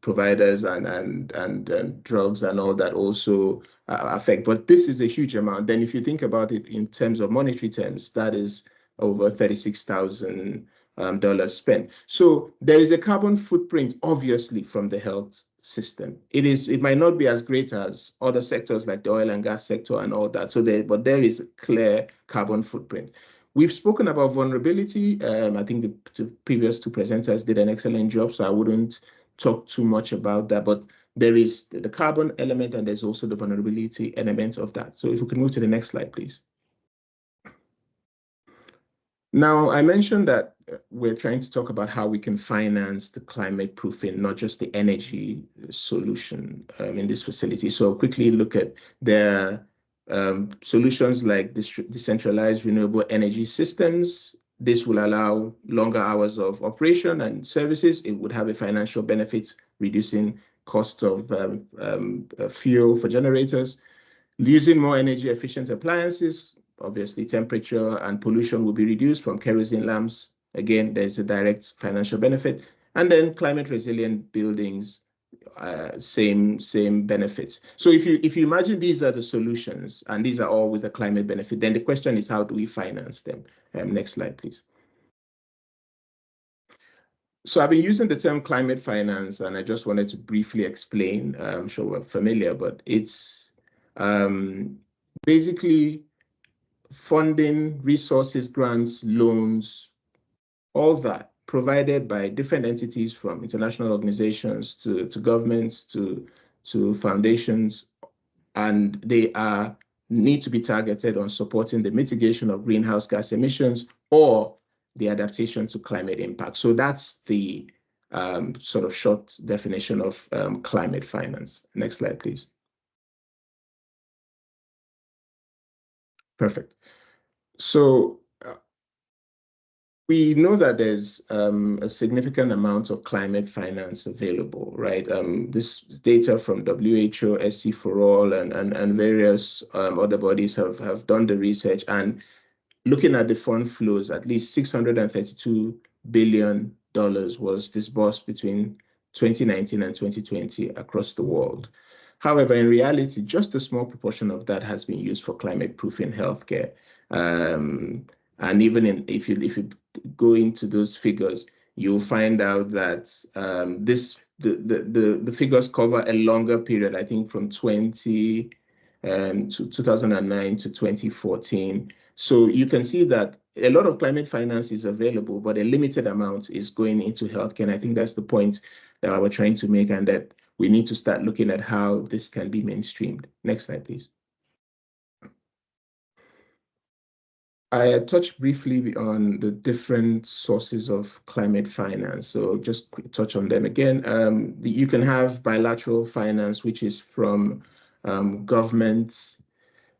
Speaker 6: providers and drugs and all that also affect. But this is a huge amount. Then if you think about it in terms of monetary terms, that is over $36,000 spent. So there is a carbon footprint, obviously, from the health system. It might not be as great as other sectors like the oil and gas sector and all that. But there is a clear carbon footprint. We've spoken about vulnerability. I think the previous two presenters did an excellent job, so I wouldn't talk too much about that. But there is the carbon element, and there's also the vulnerability element of that. So if we can move to the next slide, please. Now, I mentioned that we're trying to talk about how we can finance the climate proofing, not just the energy solution in this facility. So I'll quickly look at their solutions like decentralized renewable energy systems. This will allow longer hours of operation and services. It would have a financial benefit, reducing cost of fuel for generators. Using more energy efficient appliances, obviously temperature and pollution will be reduced from kerosene lamps. Again, there's a direct financial benefit. And then climate resilient buildings, same benefits. So if you imagine these are the solutions and these are all with a climate benefit, then the question is, how do we finance them? Next slide, please. So I've been using the term climate finance, and I just wanted to briefly explain. I'm sure we're familiar, but it's basically funding, resources, grants, loans, all that provided by different entities, from international organizations to governments to foundations, and they need to be targeted on supporting the mitigation of greenhouse gas emissions or the adaptation to climate impact. So that's the sort of short definition of climate finance. Next slide, please. Perfect. So we know that there's a significant amount of climate finance available, right? This data from WHO, SC for All, and various other bodies have done the research, and looking at the fund flows, at least $632 billion was disbursed between 2019 and 2020 across the world. However, in reality, just a small proportion of that has been used for climate proofing healthcare. And even if you go into those figures, you'll find out that the figures cover a longer period, I think from 2009 to 2014. So you can see that a lot of climate finance is available, but a limited amount is going into healthcare. And I think that's the point that we're trying to make, and that we need to start looking at how this can be mainstreamed. Next slide, please. I touched briefly on the different sources of climate finance, so just touch on them again. You can have bilateral finance, which is from governments.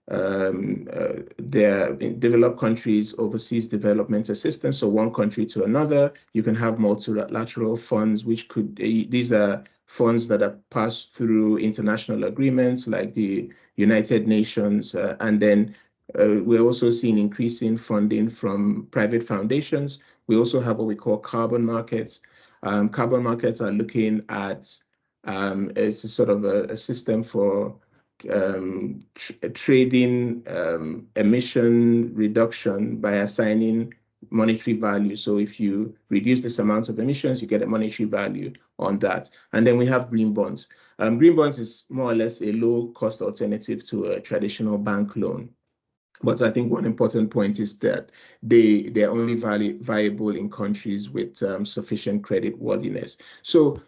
Speaker 6: There in developed countries, overseas development assistance, so one country to another. You can have multilateral funds, which could, these are funds that are passed through international agreements like the United Nations, and then we're also seeing increasing funding from private foundations. We also have what we call carbon markets. Carbon markets are looking at it's a sort of a system for trading emission reduction by assigning monetary value. So if you reduce this amount of emissions, you get a monetary value on that. And then we have green bonds. Green bonds is more or less a low-cost alternative to a traditional bank loan. But I think one important point is that they're only viable in countries with sufficient credit worthiness. So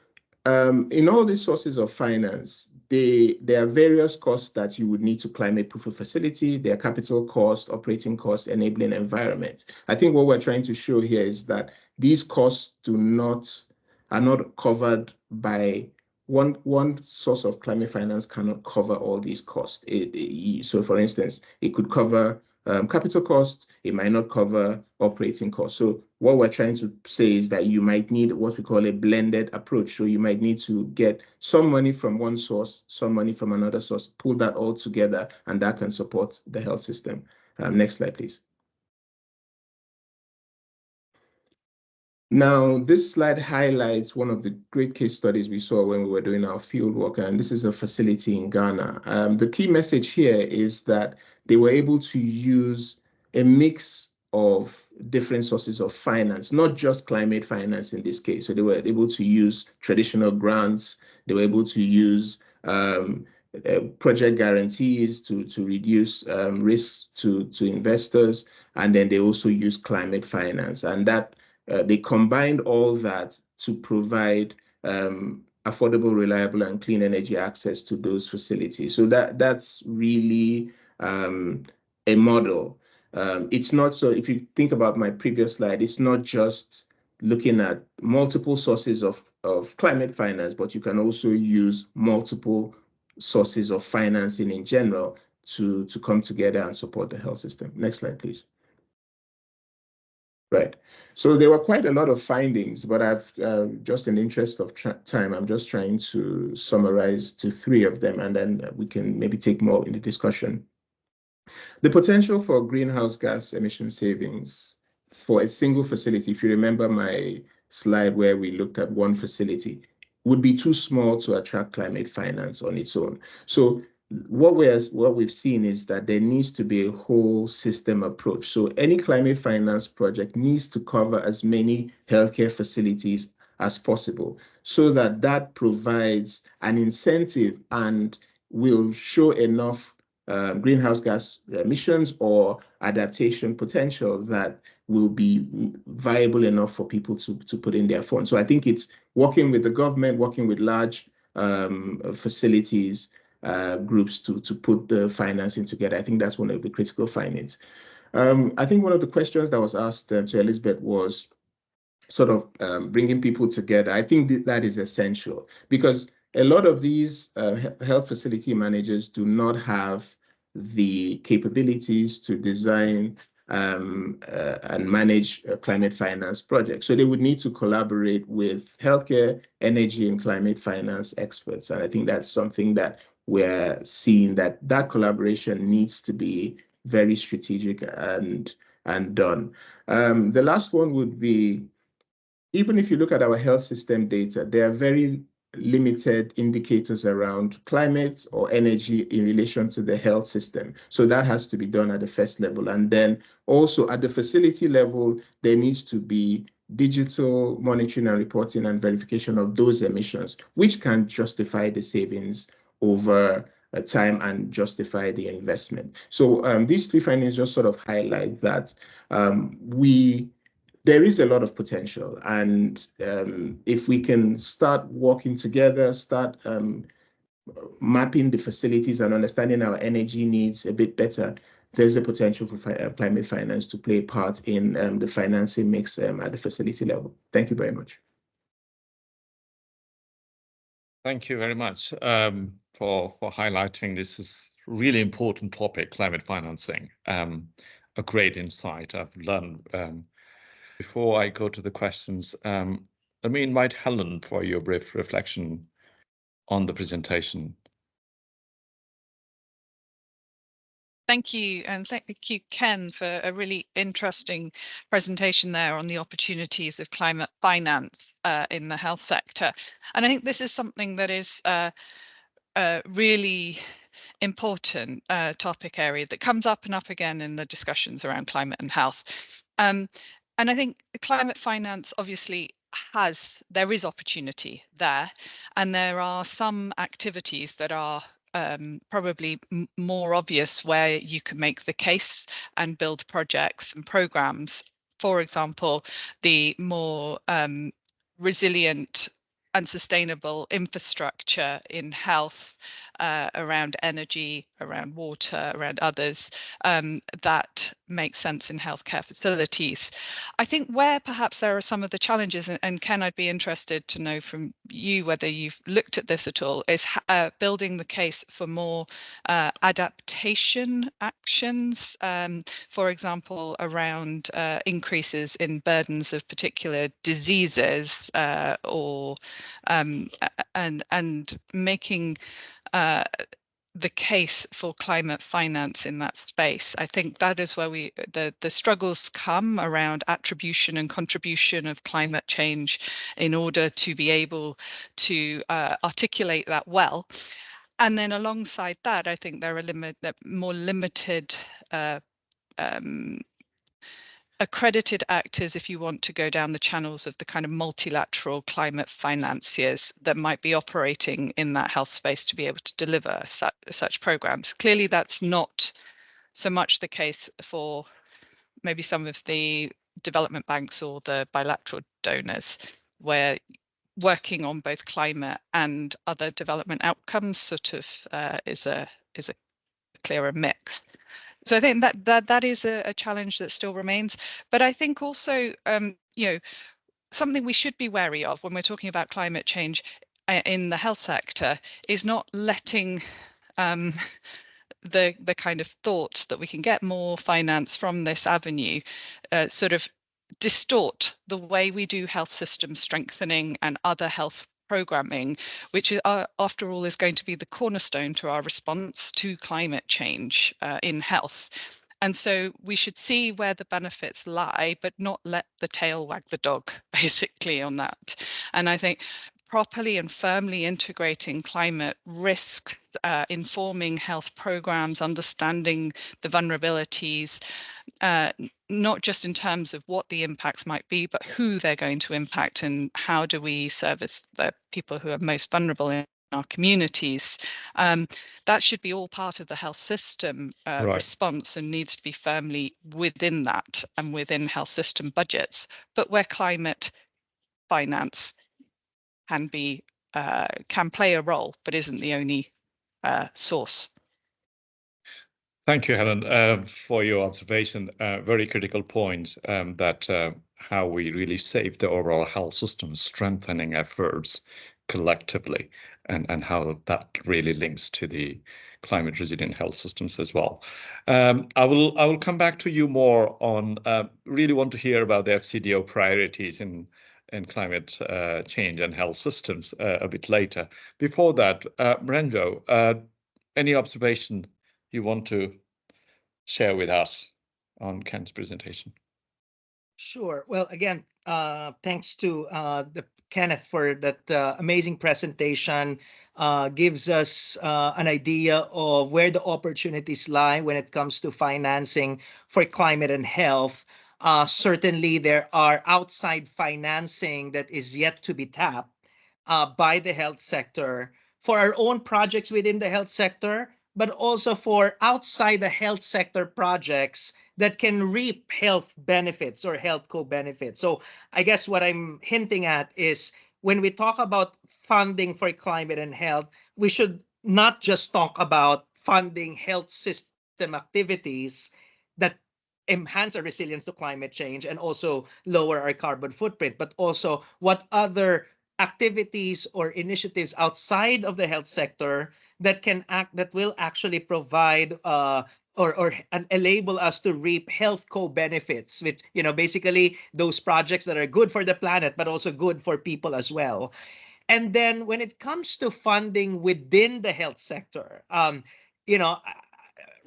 Speaker 6: in all these sources of finance, there are various costs that you would need to climate proof a facility. There are capital costs, operating costs, enabling environment. I think what we're trying to show here is that these costs are not covered by one source of climate finance cannot cover all these costs. So for instance, it could cover capital costs, it might not cover operating costs. So what we're trying to say is that you might need what we call a blended approach. So you might need to get some money from one source, some money from another source, pull that all together, and that can support the health system. Next slide, please. Now, this slide highlights one of the great case studies we saw when we were doing our field work, and this is a facility in Ghana. The key message here is that they were able to use a mix of different sources of finance, not just climate finance in this case. So they were able to use traditional grants, they were able to use project guarantees to reduce risks to investors, and then they also use climate finance, and that they combined all that to provide affordable, reliable, and clean energy access to those facilities. So that's really a model. It's not, so if you think about my previous slide, it's not just looking at multiple sources of climate finance, but you can also use multiple sources of financing in general to come together and support the health system. Next slide, please. Right. So there were quite a lot of findings, but I've just in the interest of time, I'm just trying to summarize to 3 of them, and then we can maybe take more in the discussion. The potential for greenhouse gas emission savings for a single facility, if you remember my slide where we looked at one facility, would be too small to attract climate finance on its own. So what we've seen is that there needs to be a whole system approach. So any climate finance project needs to cover as many healthcare facilities as possible, so that provides an incentive and will show enough greenhouse gas emissions or adaptation potential that will be viable enough for people to put in their funds. So I think it's working with the government, working with large facilities, groups to put the financing together. I think that's one of the critical findings. I think one of the questions that was asked to Elizabeth was, sort of bringing people together. I think that is essential, because a lot of these health facility managers do not have the capabilities to design and manage climate finance projects. So they would need to collaborate with healthcare, energy, and climate finance experts. And I think that's something that we're seeing, that collaboration needs to be very strategic and done. The last one would be, even if you look at our health system data, there are very limited indicators around climate or energy in relation to the health system. So that has to be done at the first level. And then also at the facility level, there needs to be digital monitoring and reporting and verification of those emissions, which can justify the savings over time and justify the investment. So these three findings just sort of highlight that there is a lot of potential, and if we can start working together, start mapping the facilities and understanding our energy needs a bit better, there's a potential for climate finance to play a part in the financing mix at the facility level. Thank you very much.
Speaker 1: Thank you very much for highlighting this is really important topic, climate financing. A great insight I've learned. Before I go to the questions, let me invite Helen for your brief reflection on the presentation.
Speaker 4: Thank you, and thank you, Ken, for a really interesting presentation there on the opportunities of climate finance in the health sector. And I think this is something that is really important topic area that comes up and up again in the discussions around climate and health. And I think climate finance obviously there is opportunity there, and there are some activities that are probably more obvious where you can make the case and build projects and programs. For example, the more resilient and sustainable infrastructure in health, around energy, around water, around others, that makes sense in healthcare facilities. I think where perhaps there are some of the challenges, and Ken, I'd be interested to know from you whether you've looked at this at all, is building the case for more adaptation actions, for example, around increases in burdens of particular diseases, and making the case for climate finance in that space. I think that is where the struggles come around attribution and contribution of climate change in order to be able to articulate that well. And then alongside that, I think there are more limited accredited actors, if you want to go down the channels of the kind of multilateral climate financiers that might be operating in that health space to be able to deliver such programs. Clearly, that's not so much the case for maybe some of the development banks or the bilateral donors, where working on both climate and other development outcomes sort of is a clearer mix. So I think that is a challenge that still remains. But I think also, something we should be wary of when we're talking about climate change in the health sector is not letting the kind of thoughts that we can get more finance from this avenue sort of distort the way we do health system strengthening and other health programming, which after all is going to be the cornerstone to our response to climate change in health. And so we should see where the benefits lie, but not let the tail wag the dog, basically, on that. And I think properly and firmly integrating climate risks, informing health programs, understanding the vulnerabilities, not just in terms of what the impacts might be, but who they're going to impact and how do we service the people who are most vulnerable in our communities. That should be all part of the health system response and needs to be firmly within that and within health system budgets. But where climate finance can play a role, but isn't the only source.
Speaker 1: Thank you, Helen, for your observation. Very critical point that how we really save the overall health system, strengthening efforts collectively, and how that really links to the climate resilient health systems as well. I will come back to you more on, really want to hear about the FCDO priorities in climate change and health systems a bit later. Before that, Brendo, any observation you want to share with us on Ken's presentation?
Speaker 5: Sure. Well, again, thanks to Kenneth for that amazing presentation. Gives us an idea of where the opportunities lie when it comes to financing for climate and health. Certainly, there are outside financing that is yet to be tapped by the health sector for our own projects within the health sector, but also for outside the health sector projects that can reap health benefits or health co-benefits. So I guess what I'm hinting at is when we talk about funding for climate and health, we should not just talk about funding health system activities that enhance our resilience to climate change and also lower our carbon footprint, but also what other activities or initiatives outside of the health sector that will actually provide or enable us to reap health co-benefits with, basically those projects that are good for the planet, but also good for people as well. And then when it comes to funding within the health sector,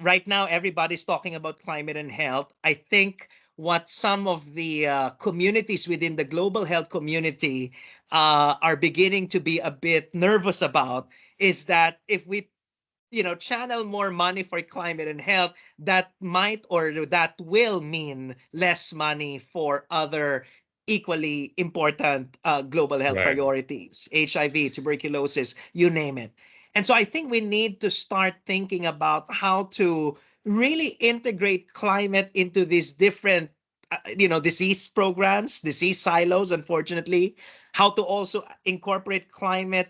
Speaker 5: right now everybody's talking about climate and health. I think what some of the communities within the global health community are beginning to be a bit nervous about is that if we channel more money for climate and health, that might or that will mean less money for other equally important global health priorities, HIV, tuberculosis, you name it. And so I think we need to start thinking about how to really integrate climate into these different disease programs, disease silos, unfortunately, how to also incorporate climate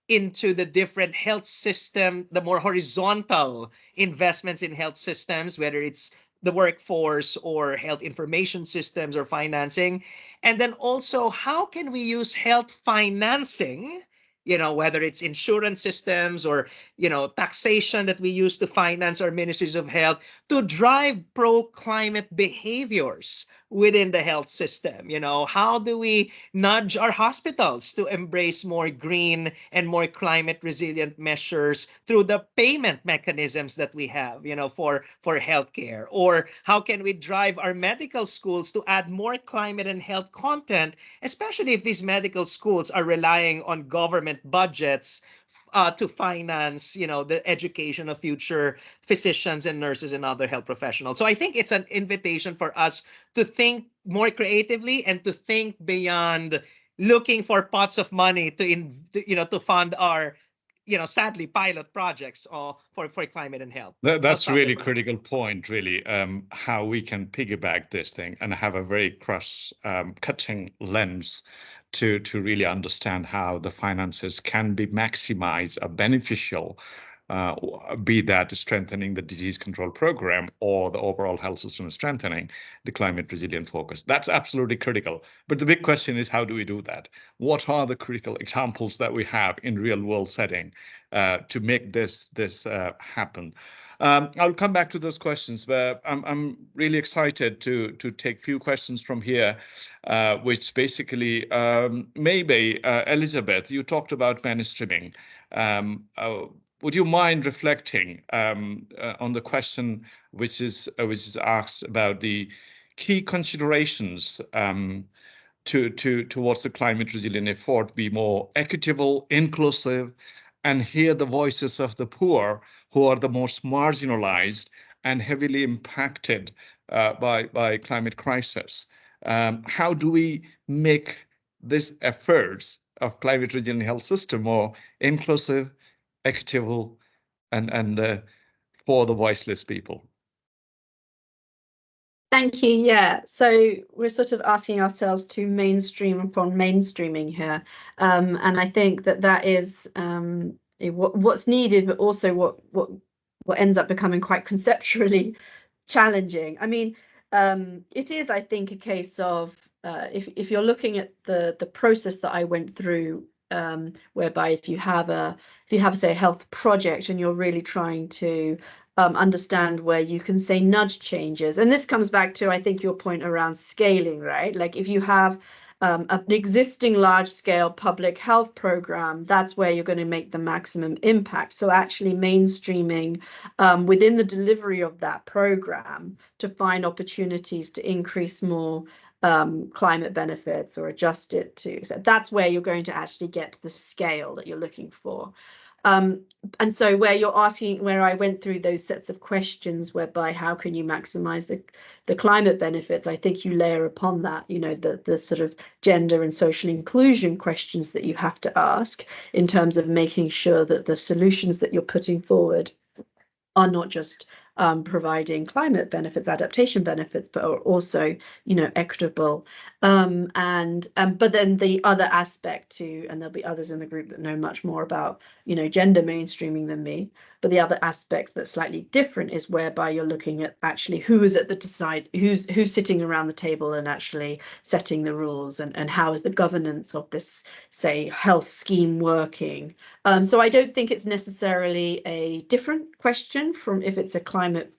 Speaker 5: into the different health system, the more horizontal investments in health systems, whether it's the workforce or health information systems or financing. And then also, how can we use health financing, whether it's insurance systems or, taxation that we use to finance our ministries of health to drive pro-climate behaviors within the health system? How do we nudge our hospitals to embrace more green and more climate resilient measures through the payment mechanisms that we have, for healthcare? Or how can we drive our medical schools to add more climate and health content, especially if these medical schools are relying on government budgets to finance, the education of future physicians and nurses and other health professionals. So I think it's an invitation for us to think more creatively and to think beyond looking for pots of money to fund our, sadly, pilot projects for climate and health.
Speaker 1: That's really critical point, really, how we can piggyback this thing and have a very cross-cutting lens to really understand how the finances can be maximized, beneficial, be that strengthening the disease control program or the overall health system strengthening the climate resilient focus. That's absolutely critical. But the big question is, how do we do that? What are the critical examples that we have in real world setting to make this happen? I'll come back to those questions, but I'm really excited to take few questions from here, which basically maybe Elizabeth, you talked about mainstreaming. Would you mind reflecting on the question which is asked about the key considerations towards the climate resilient effort be more equitable, inclusive, and hear the voices of the poor who are the most marginalized and heavily impacted by climate crisis? How do we make these efforts of climate resilient health system more inclusive, equitable, and for the voiceless people?
Speaker 2: Thank you. Yeah, so we're sort of asking ourselves to mainstream upon mainstreaming here, and I think that is what's needed, but also what ends up becoming quite conceptually challenging. I mean, it is, I think, a case of if you're looking at the process that I went through, whereby if you have say a health project and you're really trying to understand where you can say nudge changes, and this comes back to, I think, your point around scaling, right? Like if you have an existing large-scale public health program, that's where you're going to make the maximum impact. So actually mainstreaming within the delivery of that program to find opportunities to increase more climate benefits or adjust it to, so that's where you're going to actually get to the scale that you're looking for. And so where you're asking, where I went through those sets of questions whereby how can you maximize the climate benefits, I think you layer upon that, you know, the sort of gender and social inclusion questions that you have to ask in terms of making sure that the solutions that you're putting forward are not just providing climate benefits, adaptation benefits, but are also, you know, equitable. But then the other aspect too, and there'll be others in the group that know much more about, you know, gender mainstreaming than me, but the other aspects that's slightly different is whereby you're looking at actually who is at the decide, who's sitting around the table and actually setting the rules, and how is the governance of this, say, health scheme working. So I don't think it's necessarily a different question from if it's a climate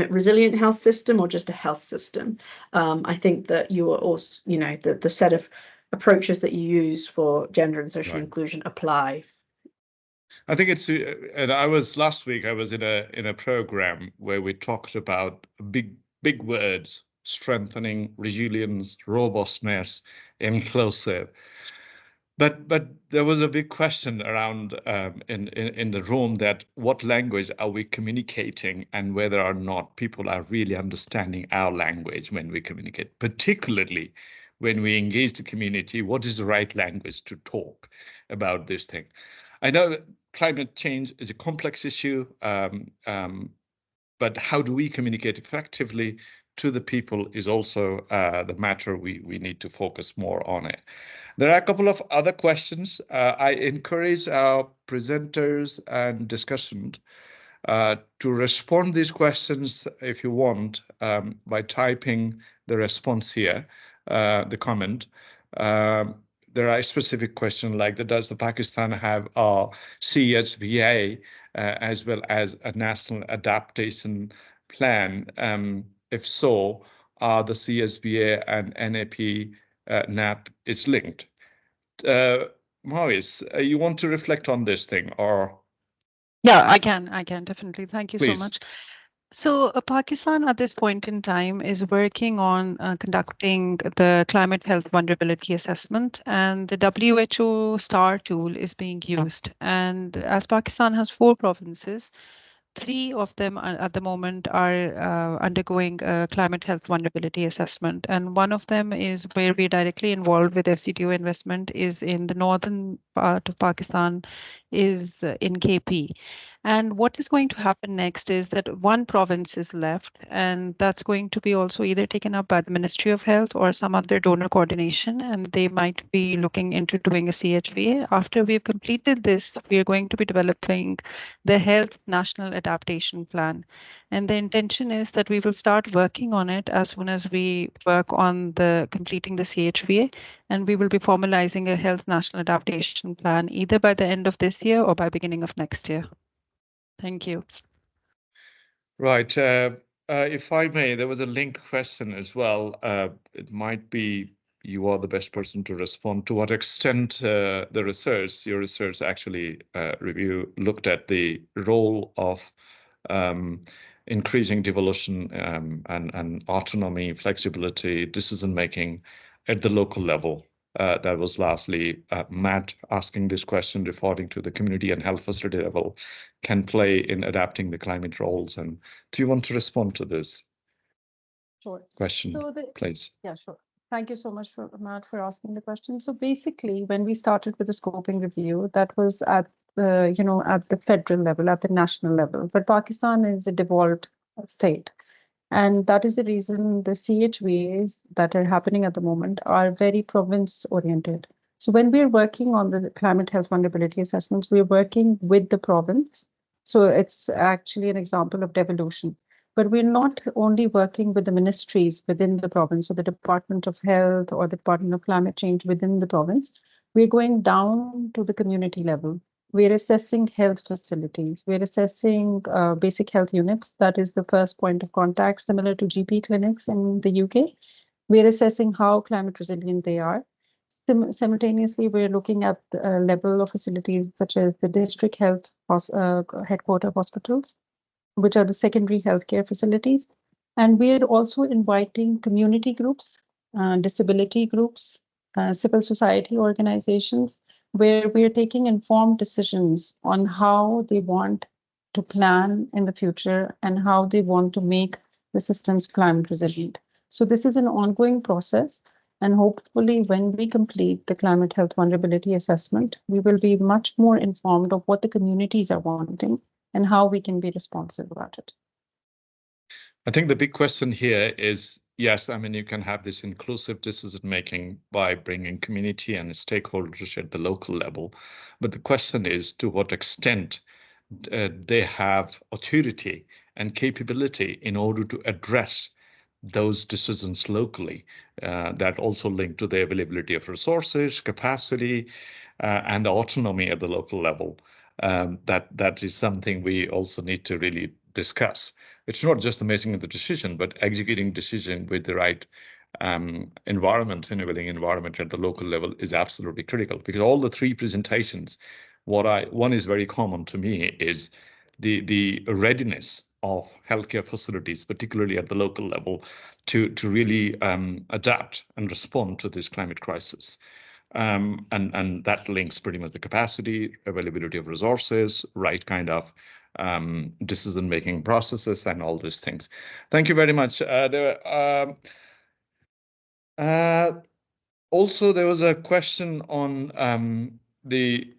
Speaker 2: resilient health system or just a health system. I think that you are also, you know, the set of approaches that you use for gender and social inclusion apply.
Speaker 1: I think it's, and last week I was in a program where we talked about big words: strengthening, resilience, robustness, inclusive. But there was a big question around in the room that what language are we communicating, and whether or not people are really understanding our language when we communicate, particularly when we engage the community. What is the right language to talk about this thing? I know climate change is a complex issue, but how do we communicate effectively to the people is also the matter we need to focus more on it. There are a couple of other questions. I encourage our presenters and discussants to respond these questions if you want by typing the response here, the comment. There are specific questions like, does the Pakistan have a CSVA as well as a national adaptation plan? If so, are the CSVA and NAP NAP is linked? Maurice, you want to reflect on this thing, or?
Speaker 3: Yeah, I can definitely. Thank you
Speaker 1: Please.
Speaker 3: so much. So Pakistan at this point in time is working on conducting the climate health vulnerability assessment, and the WHO STAR tool is being used. And as Pakistan has 4 provinces, 3 of them at the moment are undergoing a climate health vulnerability assessment. And one of them is where we're directly involved with FCTO investment is in the northern part of Pakistan, is in KP. And what is going to happen next is that 1 province is left, and that's going to be also either taken up by the Ministry of Health or some other donor coordination, and they might be looking into doing a CHVA. After we've completed this, we are going to be developing the Health National Adaptation Plan. And the intention is that we will start working on it as soon as we work on completing the CHVA, and we will be formalizing a Health National Adaptation Plan either by the end of this year or by beginning of next year. Thank you.
Speaker 1: Right. If I may, there was a linked question as well. It might be you are the best person to respond. To what extent your research actually looked at the role of increasing devolution and autonomy, flexibility, decision-making at the local level? That was lastly Matt asking this question, referring to the community and health facility level can play in adapting the climate roles. And do you want to respond to this question, please?
Speaker 3: Yeah, sure. Thank you so much, Matt, for asking the question. So basically, when we started with the scoping review, that was at the federal level, at the national level. But Pakistan is a devolved state. And that is the reason the CHVAs that are happening at the moment are very province oriented. So when we're working on the climate health vulnerability assessments, we're working with the province. So it's actually an example of devolution. But we're not only working with the ministries within the province, so the Department of Health or the Department of Climate Change within the province. We're going down to the community level. We're assessing health facilities. We're assessing basic health units. That is the first point of contact, similar to GP clinics in the UK. We're assessing how climate resilient they are. Simultaneously, we're looking at the level of facilities such as the district health headquarter hospitals, which are the secondary healthcare facilities. And we're also inviting community groups, disability groups, civil society organizations, where we're taking informed decisions on how they want to plan in the future and how they want to make the systems climate resilient. So this is an ongoing process. And hopefully, when we complete the climate health vulnerability assessment, we will be much more informed of what the communities are wanting and how we can be responsive about it.
Speaker 1: I think the big question here is, yes, I mean, you can have this inclusive decision-making by bringing community and stakeholders at the local level. But the question is, to what extent they have authority and capability in order to address those decisions locally, that also link to the availability of resources, capacity, and the autonomy at the local level. That is something we also need to really discuss. It's not just making the decision, but executing decision with the right environment, enabling environment at the local level is absolutely critical, because all the three presentations, one is very common to me is the readiness of healthcare facilities, particularly at the local level, to really adapt and respond to this climate crisis. And that links pretty much the capacity, availability of resources, right kind of decision-making processes, and all these things. Thank you very much. Also, there was a question on the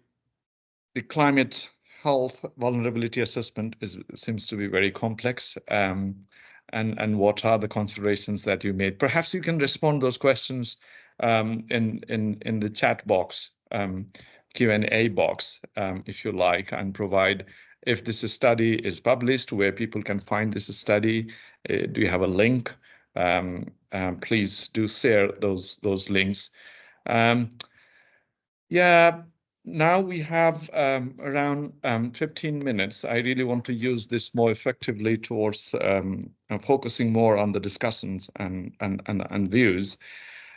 Speaker 1: climate health vulnerability assessment seems to be very complex. And what are the considerations that you made? Perhaps you can respond to those questions in the chat box, Q&A box, if you like, and provide, if this study is published, where people can find this study. Do you have a link? Please do share those links. Yeah. Now we have around 15 minutes. I really want to use this more effectively towards focusing more on the discussions and views.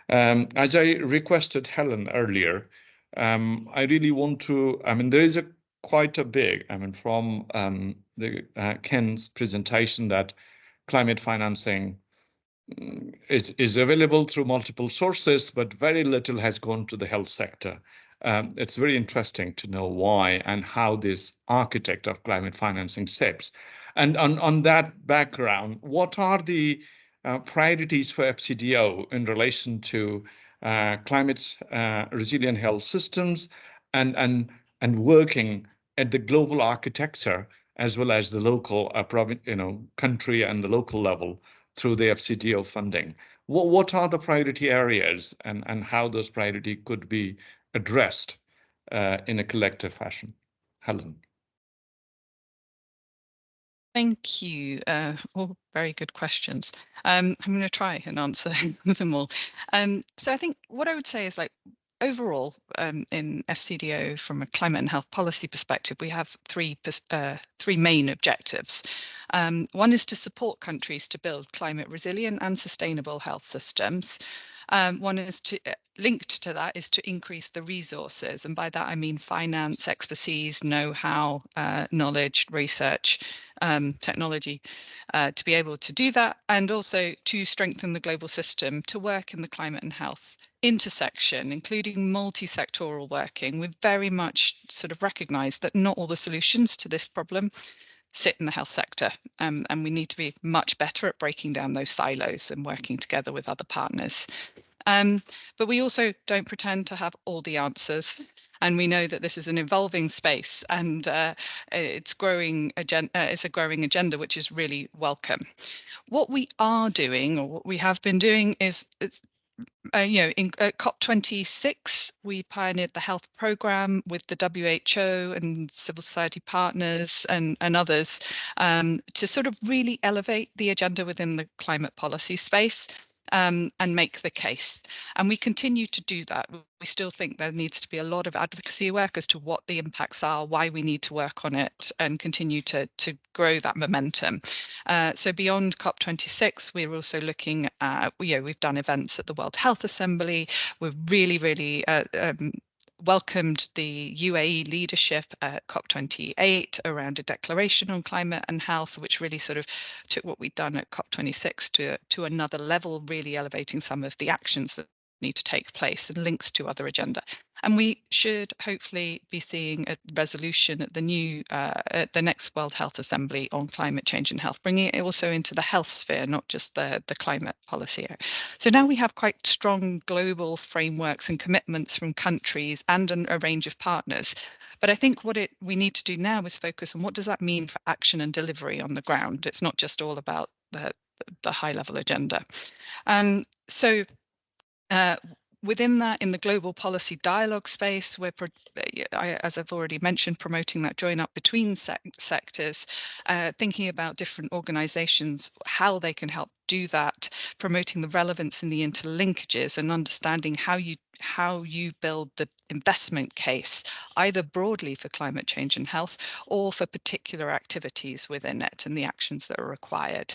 Speaker 1: As I requested Helen earlier, I really want to, I mean, there is quite a big, I mean, from Ken's presentation, that climate financing is available through multiple sources, but very little has gone to the health sector. It's very interesting to know why and how this architect of climate financing shapes. And on that background, what are the priorities for FCDO in relation to climate resilient health systems and working at the global architecture as well as the local country and the local level through the FCDO funding? What are the priority areas and how those priority could be addressed in a collective fashion? Helen.
Speaker 4: Thank you. All very good questions. I'm going to try and answer them all. So I think what I would say is, like, overall, in FCDO, from a climate and health policy perspective, we have three main objectives. One is to support countries to build climate resilient and sustainable health systems. One is to linked to that is to increase the resources, and by that I mean finance, expertise, know-how, knowledge, research, technology, to be able to do that, and also to strengthen the global system to work in the climate and health intersection, including multi-sectoral working. We've very much sort of recognised that not all the solutions to this problem sit in the health sector, and we need to be much better at breaking down those silos and working together with other partners. But we also don't pretend to have all the answers, and we know that this is an evolving space, and it's a growing agenda, which is really welcome. What we are doing, or what we have been doing, is in COP26, we pioneered the health program with the WHO and civil society partners and others to sort of really elevate the agenda within the climate policy space. And make the case. And we continue to do that. We still think there needs to be a lot of advocacy work as to what the impacts are, why we need to work on it, and continue to grow that momentum. So beyond COP26, we're also looking at, we've done events at the World Health Assembly. We've really welcomed the UAE leadership at COP28 around a declaration on climate and health, which really sort of took what we'd done at COP26 to another level, really elevating some of the actions that need to take place and links to other agenda. And we should hopefully be seeing a resolution at the next World Health Assembly on climate change and health, bringing it also into the health sphere, not just the climate policy. So now we have quite strong global frameworks and commitments from countries and a range of partners. But I think what we need to do now is focus on what does that mean for action and delivery on the ground. It's not just all about the high level agenda. Within that, in the global policy dialogue space, we're, as I've already mentioned, promoting that join up between sectors, thinking about different organizations, how they can help do that, promoting the relevance and the interlinkages and understanding how you build the investment case, either broadly for climate change and health or for particular activities within it and the actions that are required.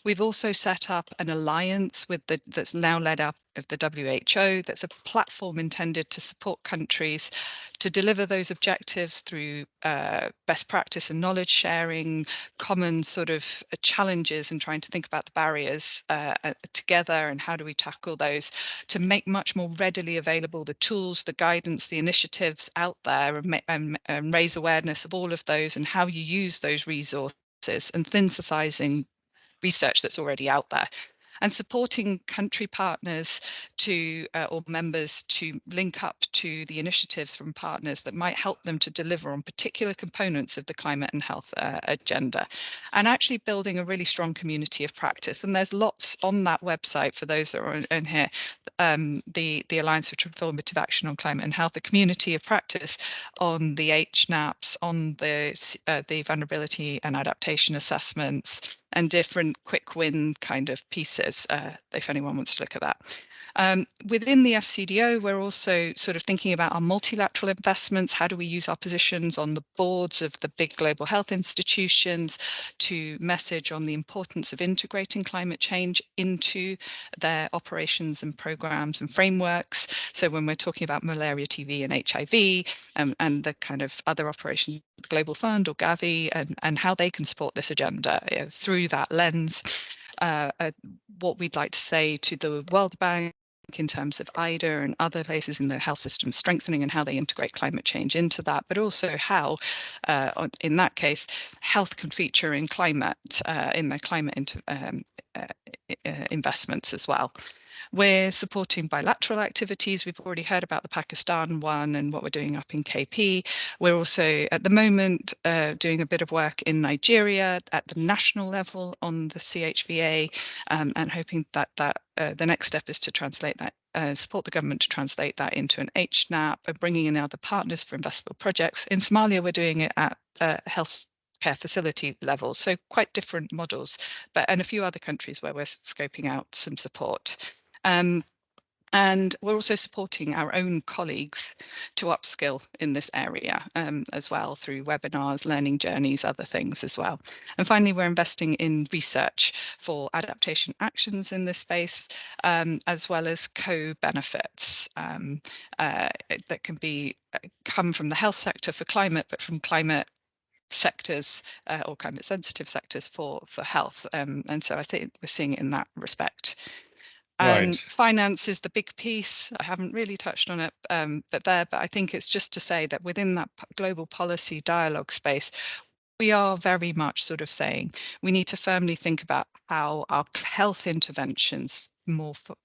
Speaker 4: We've also set up an alliance that's now led up of the WHO. That's a platform intended to support countries to deliver those objectives through best practice and knowledge sharing, common sort of challenges, and trying to think about the barriers together and how do we tackle those to make much more readily available the tools, the guidance, the initiatives out there, and raise awareness of all of those and how you use those resources, and synthesizing research that's already out there, and supporting country partners or members to link up to the initiatives from partners that might help them to deliver on particular components of the climate and health agenda, and actually building a really strong community of practice. And there's lots on that website for those that are in here, the Alliance for Transformative Action on Climate and Health, the community of practice on the HNAPs, on the vulnerability and adaptation assessments, and different quick win kind of pieces, if anyone wants to look at that. Within the FCDO, we're also sort of thinking about our multilateral investments. How do we use our positions on the boards of the big global health institutions to message on the importance of integrating climate change into their operations and programs and frameworks? So when we're talking about malaria, TB and HIV and the kind of other operations, the Global Fund or Gavi, and how they can support this agenda through that lens. What we'd like to say to the World Bank in terms of IDA and other places in the health system strengthening and how they integrate climate change into that, but also how, in that case, health can feature in climate, in their climate investments as well. We're supporting bilateral activities. We've already heard about the Pakistan one and what we're doing up in KP. We're also, at the moment, doing a bit of work in Nigeria at the national level on the CHVA, and hoping that the next step is to translate that, support the government to translate that into an HNAP, and bringing in other partners for investable projects. In Somalia, we're doing it at health care facility level, so quite different models, and a few other countries where we're scoping out some support. And we're also supporting our own colleagues to upskill in this area as well through webinars, learning journeys, other things as well. And finally, we're investing in research for adaptation actions in this space, as well as co-benefits that can come from the health sector for climate, but from climate sectors or climate sensitive sectors for health. And so I think we're seeing it in that respect.
Speaker 1: Right.
Speaker 4: Finance is the big piece. I haven't really touched on it, but I think it's just to say that within that global policy dialogue space, we are very much sort of saying we need to firmly think about how our health interventions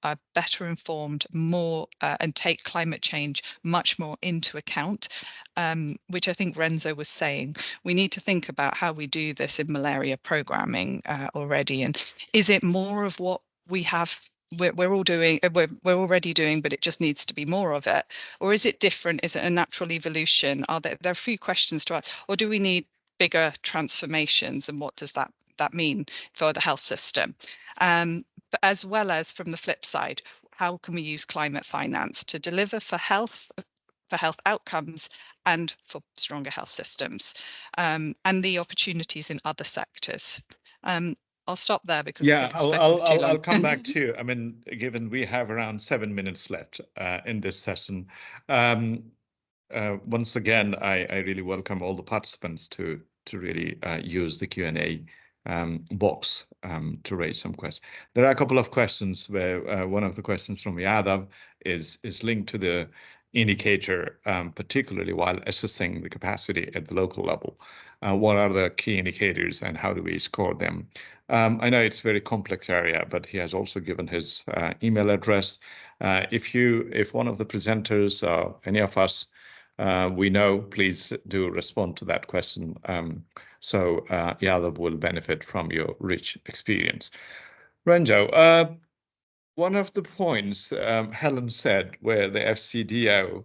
Speaker 4: are better informed, more and take climate change much more into account, which I think Renzo was saying. We need to think about how we do this in malaria programming already, and is it more of what we have we're all doing, we're already doing, but it just needs to be more of it? Or is it different? Is it a natural evolution? Are there are a few questions to ask, or do we need bigger transformations, and what does that mean for the health system? But as well as, from the flip side, how can we use climate finance to deliver for health outcomes and for stronger health systems, and the opportunities in other sectors? I'll stop there because I
Speaker 1: Yeah,
Speaker 4: think I've spoken for too long.
Speaker 1: I'll come back to you. I mean, given we have around 7 minutes left in this session, once again, I really welcome all the participants to really use the Q&A box to raise some questions. There are a couple of questions where one of the questions from Yadav is linked to the indicator, particularly while assessing the capacity at the local level. What are the key indicators and how do we score them? I know it's a very complex area, but he has also given his email address. If one of the presenters or any of us we know, please do respond to that question. So Yadav will benefit from your rich experience. Ranjo, one of the points Helen said where the FCDO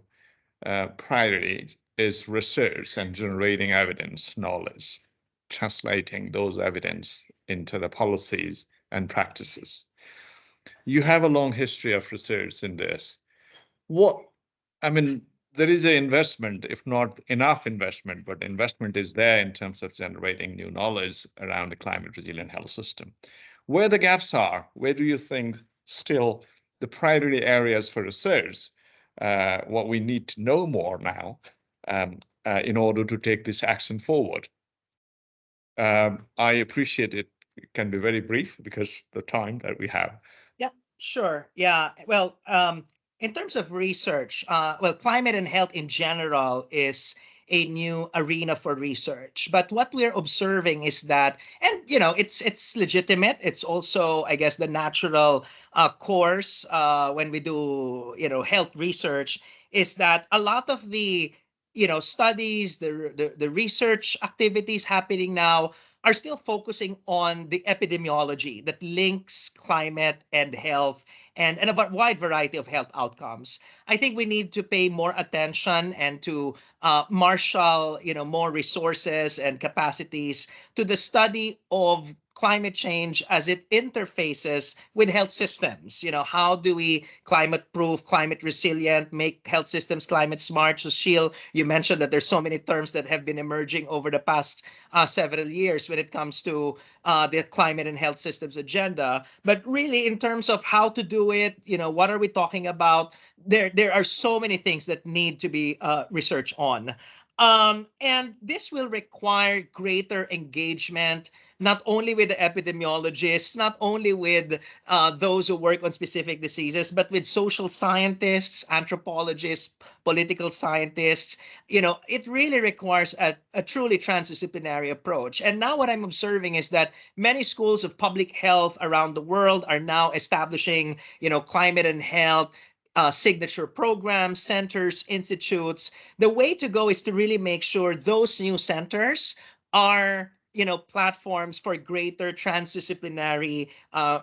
Speaker 1: priority is research and generating evidence, knowledge, translating those evidence into the policies and practices. You have a long history of research in this. I mean, there is an investment, if not enough investment, but investment is there in terms of generating new knowledge around the climate resilient health system. Where the gaps are, where do you think still the priority areas for research, what we need to know more now in order to take this action forward? I appreciate it can be very brief because the time that we have.
Speaker 5: Yeah, sure. Yeah. Well, in terms of research, well, climate and health in general is a new arena for research. But what we're observing is that, and it's legitimate. It's also, I guess, the natural course when we do health research, is that a lot of the studies, the research activities happening now are still focusing on the epidemiology that links climate and health and a wide variety of health outcomes. I think we need to pay more attention and to marshal more resources and capacities to the study of climate change as it interfaces with health systems. How do we climate proof, climate resilient, make health systems climate smart? So Sheil, you mentioned that there's so many terms that have been emerging over the past several years when it comes to the climate and health systems agenda. But really, in terms of how to do it, what are we talking about? There are so many things that need to be researched on. And this will require greater engagement, not only with the epidemiologists, not only with those who work on specific diseases, but with social scientists, anthropologists, political scientists. It really requires a truly transdisciplinary approach. And now what I'm observing is that many schools of public health around the world are now establishing, climate and health signature programs, centers, institutes. The way to go is to really make sure those new centers are platforms for greater transdisciplinary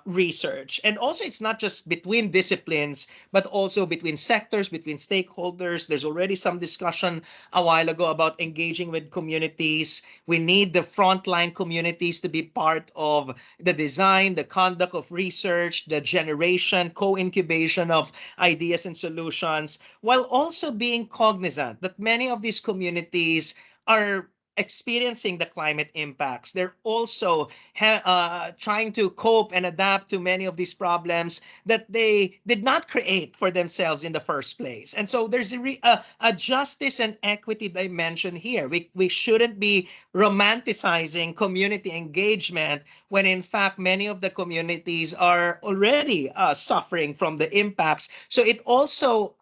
Speaker 5: research. And also, it's not just between disciplines, but also between sectors, between stakeholders. There's already some discussion a while ago about engaging with communities. We need the frontline communities to be part of the design, the conduct of research, the generation, co-incubation of ideas and solutions, while also being cognizant that many of these communities are experiencing the climate impacts. They're also trying to cope and adapt to many of these problems that they did not create for themselves in the first place. And so there's a justice and equity dimension here. We shouldn't be romanticizing community engagement when in fact many of the communities are already suffering from the impacts. So it also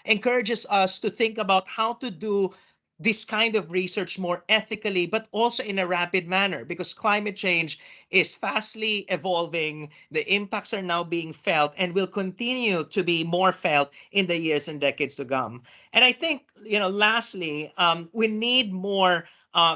Speaker 5: encourages us to think about how to do this kind of research more ethically, but also in a rapid manner, because climate change is fastly evolving. The impacts are now being felt and will continue to be more felt in the years and decades to come. And I think, lastly, we need more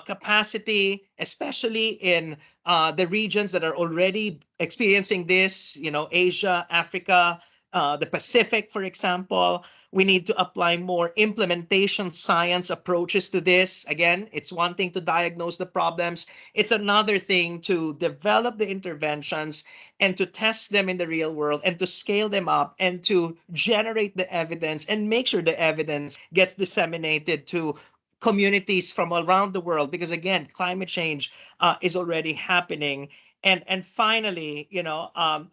Speaker 5: capacity, especially in the regions that are already experiencing this, Asia, Africa, the Pacific, for example. We need to apply more implementation science approaches to this. Again, it's one thing to diagnose the problems. It's another thing to develop the interventions and to test them in the real world and to scale them up and to generate the evidence and make sure the evidence gets disseminated to communities from around the world, because again, climate change is already happening. And finally,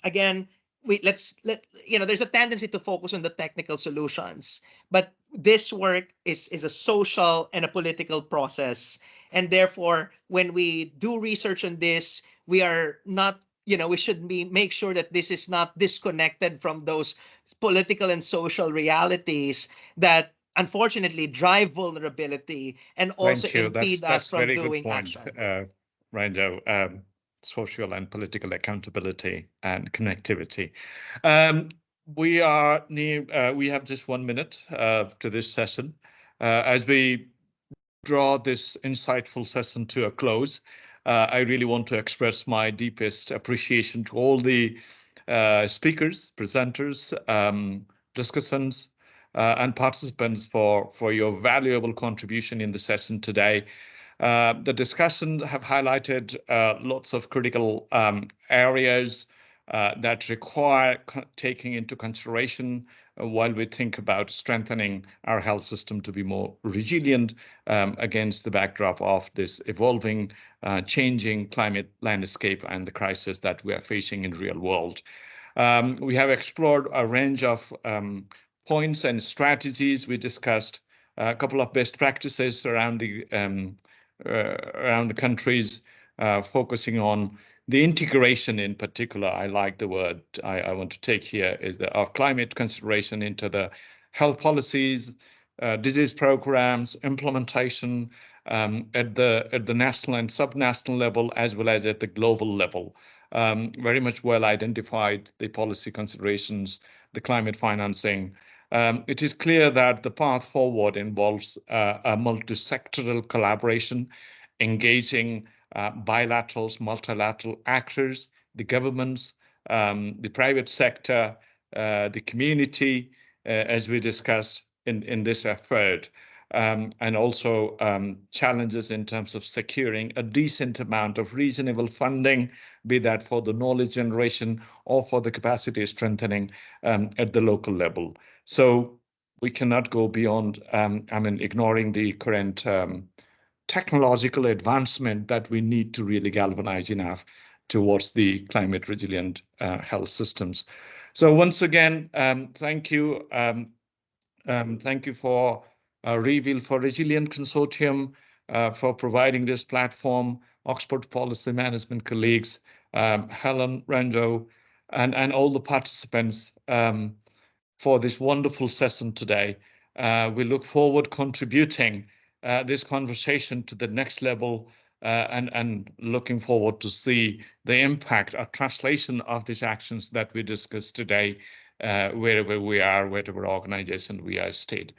Speaker 5: again, there's a tendency to focus on the technical solutions, but this work is a social and a political process, and therefore when we do research on this, we are not, we should make sure that this is not disconnected from those political and social realities that unfortunately drive vulnerability and also
Speaker 1: Thank you.
Speaker 5: impede us
Speaker 1: That's
Speaker 5: from
Speaker 1: very good
Speaker 5: doing
Speaker 1: point,
Speaker 5: action.
Speaker 1: Rando. Social and political accountability and connectivity. We have just 1 minute to this session. As we draw this insightful session to a close, I really want to express my deepest appreciation to all the speakers, presenters, discussants, and participants for your valuable contribution in the session today. The discussion have highlighted lots of critical areas that require taking into consideration while we think about strengthening our health system to be more resilient against the backdrop of this evolving, changing climate landscape and the crisis that we are facing in real world. We have explored a range of points and strategies. We discussed a couple of best practices around the countries, focusing on the integration in particular. I like the word I want to take here is of climate consideration into the health policies, disease programs, implementation at the national and subnational level, as well as at the global level. Very much well identified the policy considerations, the climate financing. It is clear that the path forward involves a multi-sectoral collaboration, engaging bilaterals, multilateral actors, the governments, the private sector, the community, as we discussed in this effort, and also challenges in terms of securing a decent amount of reasonable funding, be that for the knowledge generation or for the capacity strengthening at the local level. So we cannot go beyond, ignoring the current technological advancement that we need to really galvanize enough towards the climate resilient health systems. So once again, thank you. Thank you for Reveal for Resilient Consortium for providing this platform, Oxford Policy Management colleagues, Helen, Rando, and all the participants for this wonderful session today. We look forward contributing this conversation to the next level and looking forward to see the impact or translation of these actions that we discussed today, wherever we are, whatever organization we are stayed.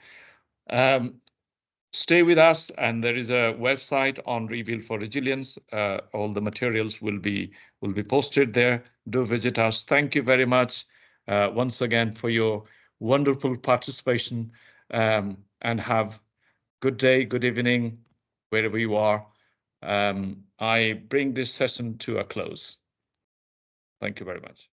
Speaker 1: Stay with us, and there is a website on Reveal for Resilience. All the materials will be posted there. Do visit us. Thank you very much once again for your wonderful participation, and have good day, good evening, wherever you are. I bring this session to a close. Thank you very much.